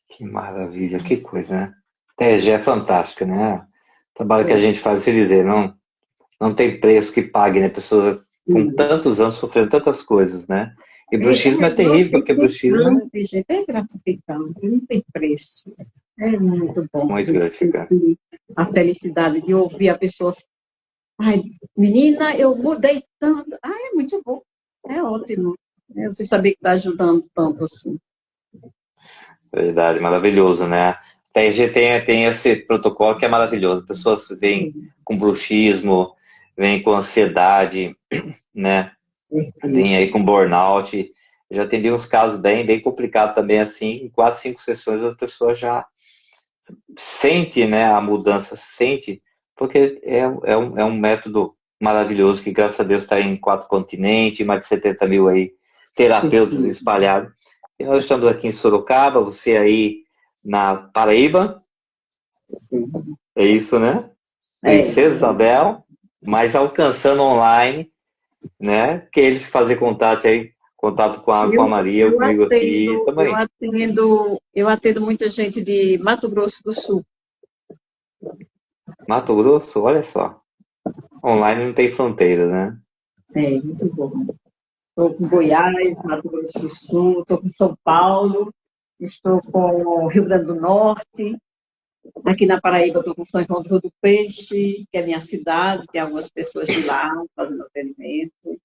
Que maravilha, que coisa, né? TG é fantástica, né? O trabalho que a gente faz, se dizer, não tem preço que pague, né? Pessoas com tantos anos sofrendo tantas coisas, né? E bruxismo é terrível, porque bruxismo é gratificante, não tem preço. É muito bom. Muito gratificante. A felicidade de ouvir a pessoa. Ai, menina, eu mudei tanto. Ai, é muito bom. É ótimo. Você saber que está ajudando tanto assim. Verdade, maravilhoso, né? A TRG tem esse protocolo que é maravilhoso. Pessoas vêm com bruxismo, vêm com ansiedade, né? Vêm aí com burnout. Eu já atendi uns casos bem complicados também, assim. Em 4, 5 sessões a pessoa já sente, né, a mudança, sente, porque é um método maravilhoso que, graças a Deus, está em 4 continentes, mais de 70 mil aí, terapeutas espalhados. E nós estamos aqui em Sorocaba, você aí na Paraíba. Sim. É isso, né? Princesa Isabel, mas alcançando online, né? Que eles fazem contato com a Maria, comigo aqui também. Eu atendo muita gente de Mato Grosso do Sul. Mato Grosso, olha só. Online não tem fronteira, né? É, muito bom. Estou com Goiás, Mato Grosso do Sul, estou com São Paulo, estou com Rio Grande do Norte. Aqui na Paraíba estou com São João do Rio do Peixe, que é minha cidade, tem algumas pessoas de lá fazendo atendimento.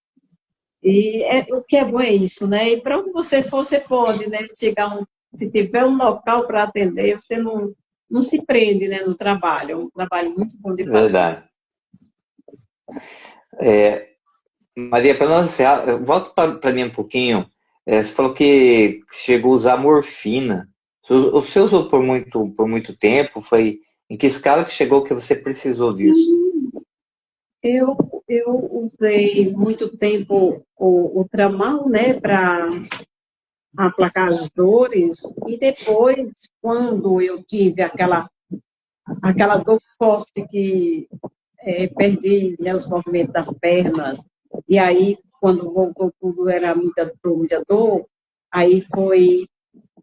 E o que é bom é isso, né? E para onde você for, você pode, né? Se tiver um local para atender, você não se prende, né, no trabalho. É um trabalho muito bom de fazer. Verdade. Maria, para nós encerrar, volta para mim um pouquinho. Você falou que chegou a usar morfina. Você usou por muito tempo? Foi em que escala que chegou que você precisou disso? Eu usei muito tempo o Tramal, né, para aplacar as dores, e depois, quando eu tive aquela dor forte que perdi, né, os movimentos das pernas, e aí, quando voltou tudo, era muita dor, aí foi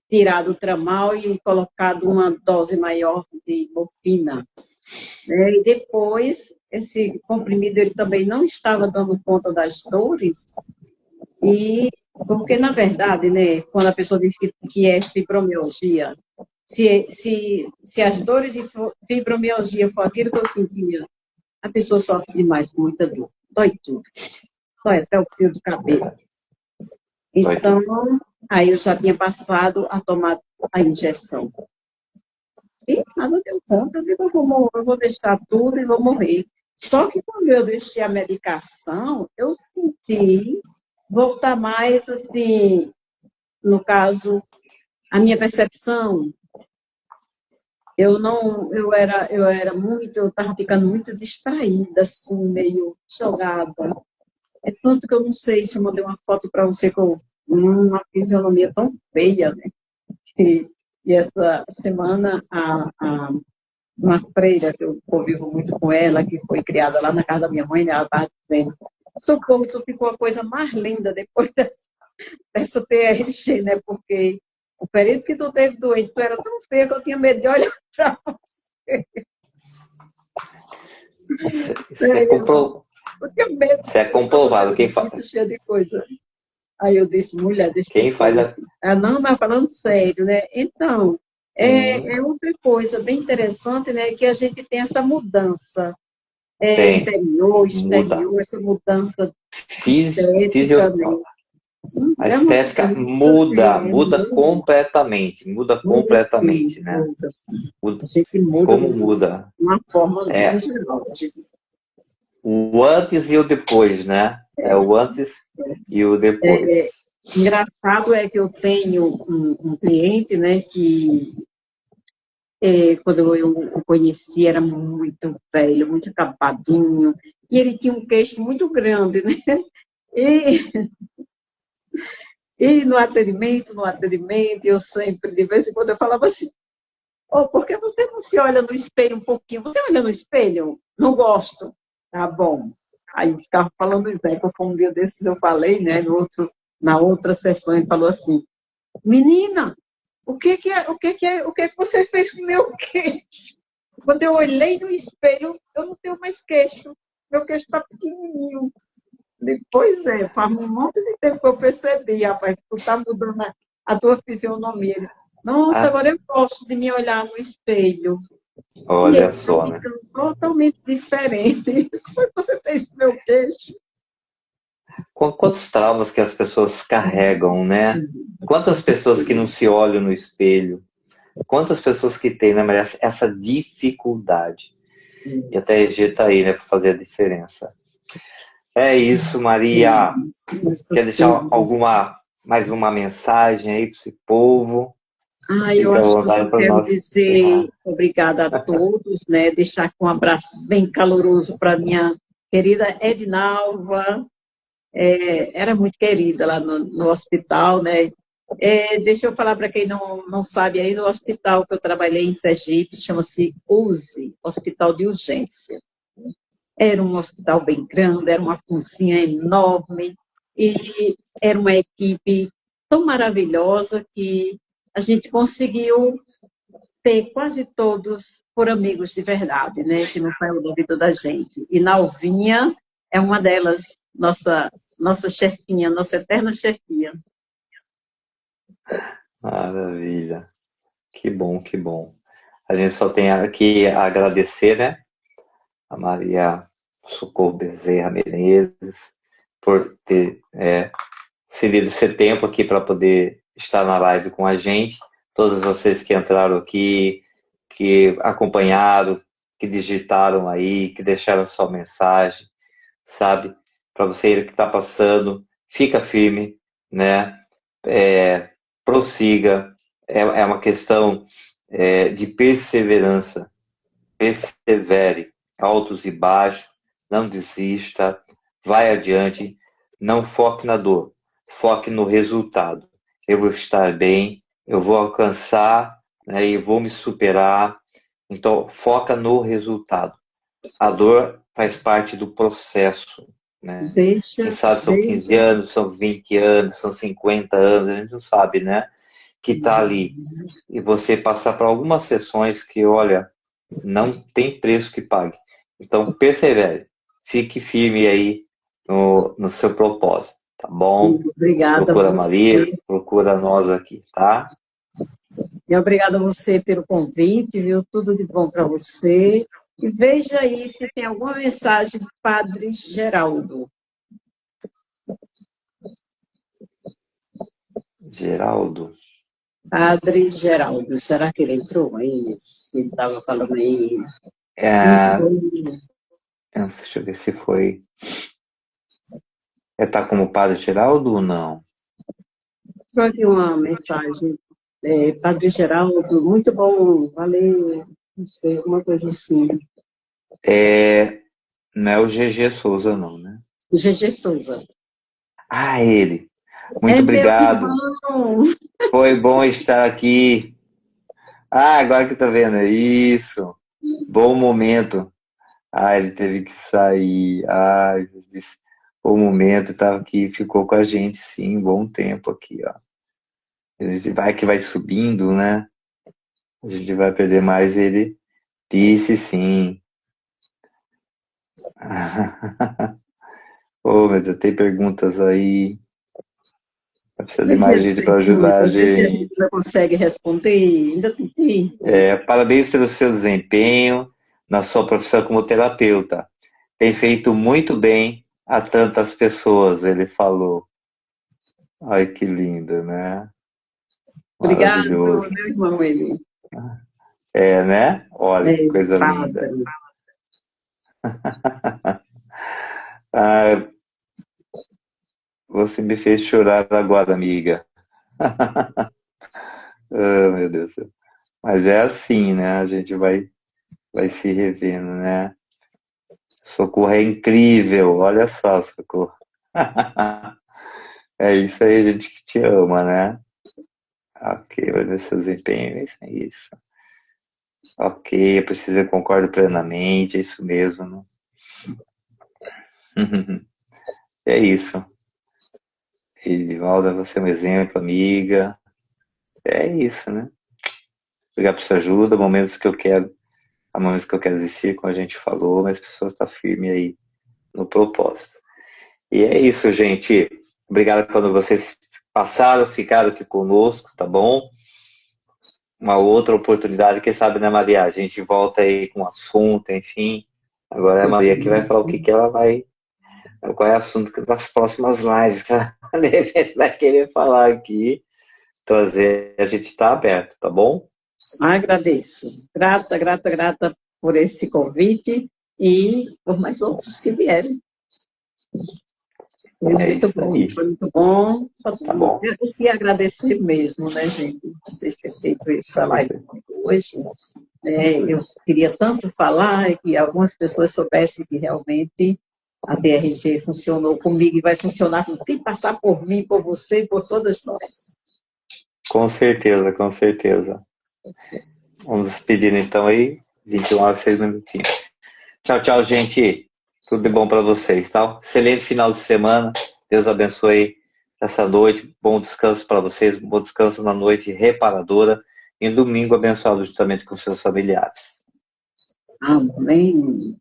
tirado o Tramal e colocado uma dose maior de morfina. E depois, esse comprimido ele também não estava dando conta das dores, e porque, na verdade, né, quando a pessoa diz que é fibromialgia, se as dores de fibromialgia for aquilo que eu sentia, a pessoa sofre demais com muita dor. Dói tudo. Dói até o fio do cabelo. Então, aí eu já tinha passado a tomar a injeção. E nada deu conta, eu digo, eu vou deixar tudo e vou morrer. Só que quando eu deixei a medicação, eu senti voltar mais, assim, no caso, a minha percepção. Eu estava ficando muito distraída, assim, meio jogada. É tanto que eu não sei se eu mandei uma foto para você com uma fisionomia tão feia, né? E essa semana, uma freira, que eu convivo muito com ela, que foi criada lá na casa da minha mãe, ela estava dizendo: socorro, tu ficou a coisa mais linda depois dessa TRG, né? Porque o período que tu teve doente, tu era tão feia que eu tinha medo de olhar para você. Isso é comprovado. Quem faz? Cheio de coisa. Aí eu disse, mulher, deixa quem faz não, mas falando sério, né? Então, é outra coisa bem interessante, né? Que a gente tem essa mudança interior, exterior, essa mudança Estética, né? A estética muda completamente, Sim, né? muda, sim. Muda, A gente muda como de muda? uma forma bem geral. O antes e o depois, né? É o antes e o depois. Engraçado é que eu tenho um cliente, né, que quando eu o conheci era muito velho, muito acabadinho, e ele tinha um queixo muito grande, né? E, e no atendimento, eu sempre, de vez em quando, eu falava assim, oh, por que você não se olha no espelho um pouquinho? Você olha no espelho? Não gosto. Tá bom. Aí ficava falando isso, né? Porque um dia desses eu falei, né? Na outra sessão, ele falou assim, menina, o que que você fez com o meu queixo? Quando eu olhei no espelho, eu não tenho mais queixo. Meu queixo está pequenininho. Depois faz um monte de tempo que eu percebi, rapaz, que tu está mudando a tua fisionomia. Ele, nossa, Ah, agora eu gosto de me olhar no espelho. E ele olha está só, né? ficando totalmente diferente. O que foi que você fez com o meu queixo? Quantos traumas que as pessoas carregam, né? Quantas pessoas que não se olham no espelho? Quantas pessoas que têm, né, Maria, essa dificuldade? E até a EG está aí, né, para fazer a diferença. É isso, Maria. Quer Essas deixar coisas. mais uma mensagem aí para esse povo? Eu Fica à acho que eu só vontade para quero nós dizer encerrar. obrigada a todos, né? Deixar com um abraço bem caloroso para minha querida Ednalva, era muito querida lá no hospital, né? Deixa eu falar para quem não sabe aí, no hospital que eu trabalhei em Sergipe, chama-se USE, Hospital de Urgência. Era um hospital bem grande, era uma cozinha enorme, e era uma equipe tão maravilhosa que a gente conseguiu ter quase todos por amigos de verdade, né? Que não saiu da vida da gente. E Nalvinha é uma delas, nossa chefinha, nossa eterna chefia. Maravilha. Que bom, que bom. A gente só tem que agradecer, né, a Maria Socorro Bezerra Menezes por ter cedido esse tempo aqui para poder estar na live com a gente. Todos vocês que entraram aqui, que acompanharam, que digitaram aí, que deixaram sua mensagem, sabe? Para você que está passando, fica firme, né? Prossiga. É uma questão de perseverança. Persevere, altos e baixos, não desista, vai adiante, não foque na dor, foque no resultado. Eu vou estar bem, eu vou alcançar, né, e vou me superar. Então, foca no resultado. A dor faz parte do processo, né? Quem sabe são 15 anos, são 20 anos, são 50 anos, a gente não sabe, né? Que está ali. E você passar por algumas sessões que, olha, não tem preço que pague. Então, persevere. Fique firme aí no seu propósito, tá bom? Obrigada a Procura a Maria, você. procura nós aqui, tá? E obrigada a você pelo convite, viu? Tudo de bom para você. E veja aí se tem alguma mensagem do Padre Geraldo. Geraldo. Padre Geraldo, será que ele entrou? Ele estava falando aí. Deixa eu ver se foi. Tá como Padre Geraldo ou não? Estou aqui uma mensagem. Padre Geraldo, muito bom, valeu. Não sei, alguma coisa assim. Não é o GG Souza, não, né? GG Souza. Ele. Muito Meu obrigado. irmão. Foi bom estar aqui. Agora que tá vendo. Isso. Bom momento. Ele teve que sair. Bom momento. Tava aqui, ficou com a gente, sim, bom tempo aqui, ó. A gente vai subindo, né? A gente vai perder mais. Ele disse sim. Meu Deus, tem perguntas aí. Precisa de mais gente para ajudar a Ver se a gente. gente não consegue responder. Ainda tem tempo. Parabéns pelo seu desempenho na sua profissão como terapeuta. Tem feito muito bem a tantas pessoas, ele falou. Ai, que lindo, né? Obrigado, Maravilhoso. meu irmão, ele. É, né? Olha que coisa linda. Padre. Ah, você me fez chorar agora, amiga. Ah, meu Deus do céu. Mas é assim, né? A gente vai se revendo, né? Socorro é incrível. Olha só, Socorro. É isso aí, gente que te ama, né? Ok, olha seus empenhos, é isso. Ok, eu preciso, eu concordo plenamente, é isso mesmo, né? É isso. Edivalda, você é um exemplo, amiga. É isso, né? Obrigado por sua ajuda, momentos que eu quero, há momentos que eu quero desistir, como a gente falou, mas a pessoa está firme aí no propósito. E é isso, gente. Obrigado quando vocês passaram, ficaram aqui conosco, tá bom? Uma outra oportunidade, quem sabe, né, Maria? A gente volta aí com um assunto, enfim. Agora é a Sim, Maria que vai falar o que, que ela vai. Qual é o assunto das próximas lives que ela de repente vai querer falar aqui, trazer. A gente está aberto, tá bom? agradeço. Grata, grata, grata por esse convite e por mais outros que vierem. Foi É muito isso bom, aí. foi muito bom. Só Tá bom. tenho que agradecer mesmo, né, gente? Vocês terem feito essa live hoje. Eu queria tanto falar e que algumas pessoas soubessem que realmente a DRG funcionou comigo e vai funcionar com quem passar por mim, por você e por todas nós. Com certeza, com certeza. Vamos despedir então aí. 21 horas, 6 minutinhos. Tchau, tchau, gente. Tudo de bom para vocês, tá? Excelente final de semana. Deus abençoe essa noite. Bom descanso para vocês. Bom descanso na noite reparadora. E domingo abençoado justamente com seus familiares. Amém.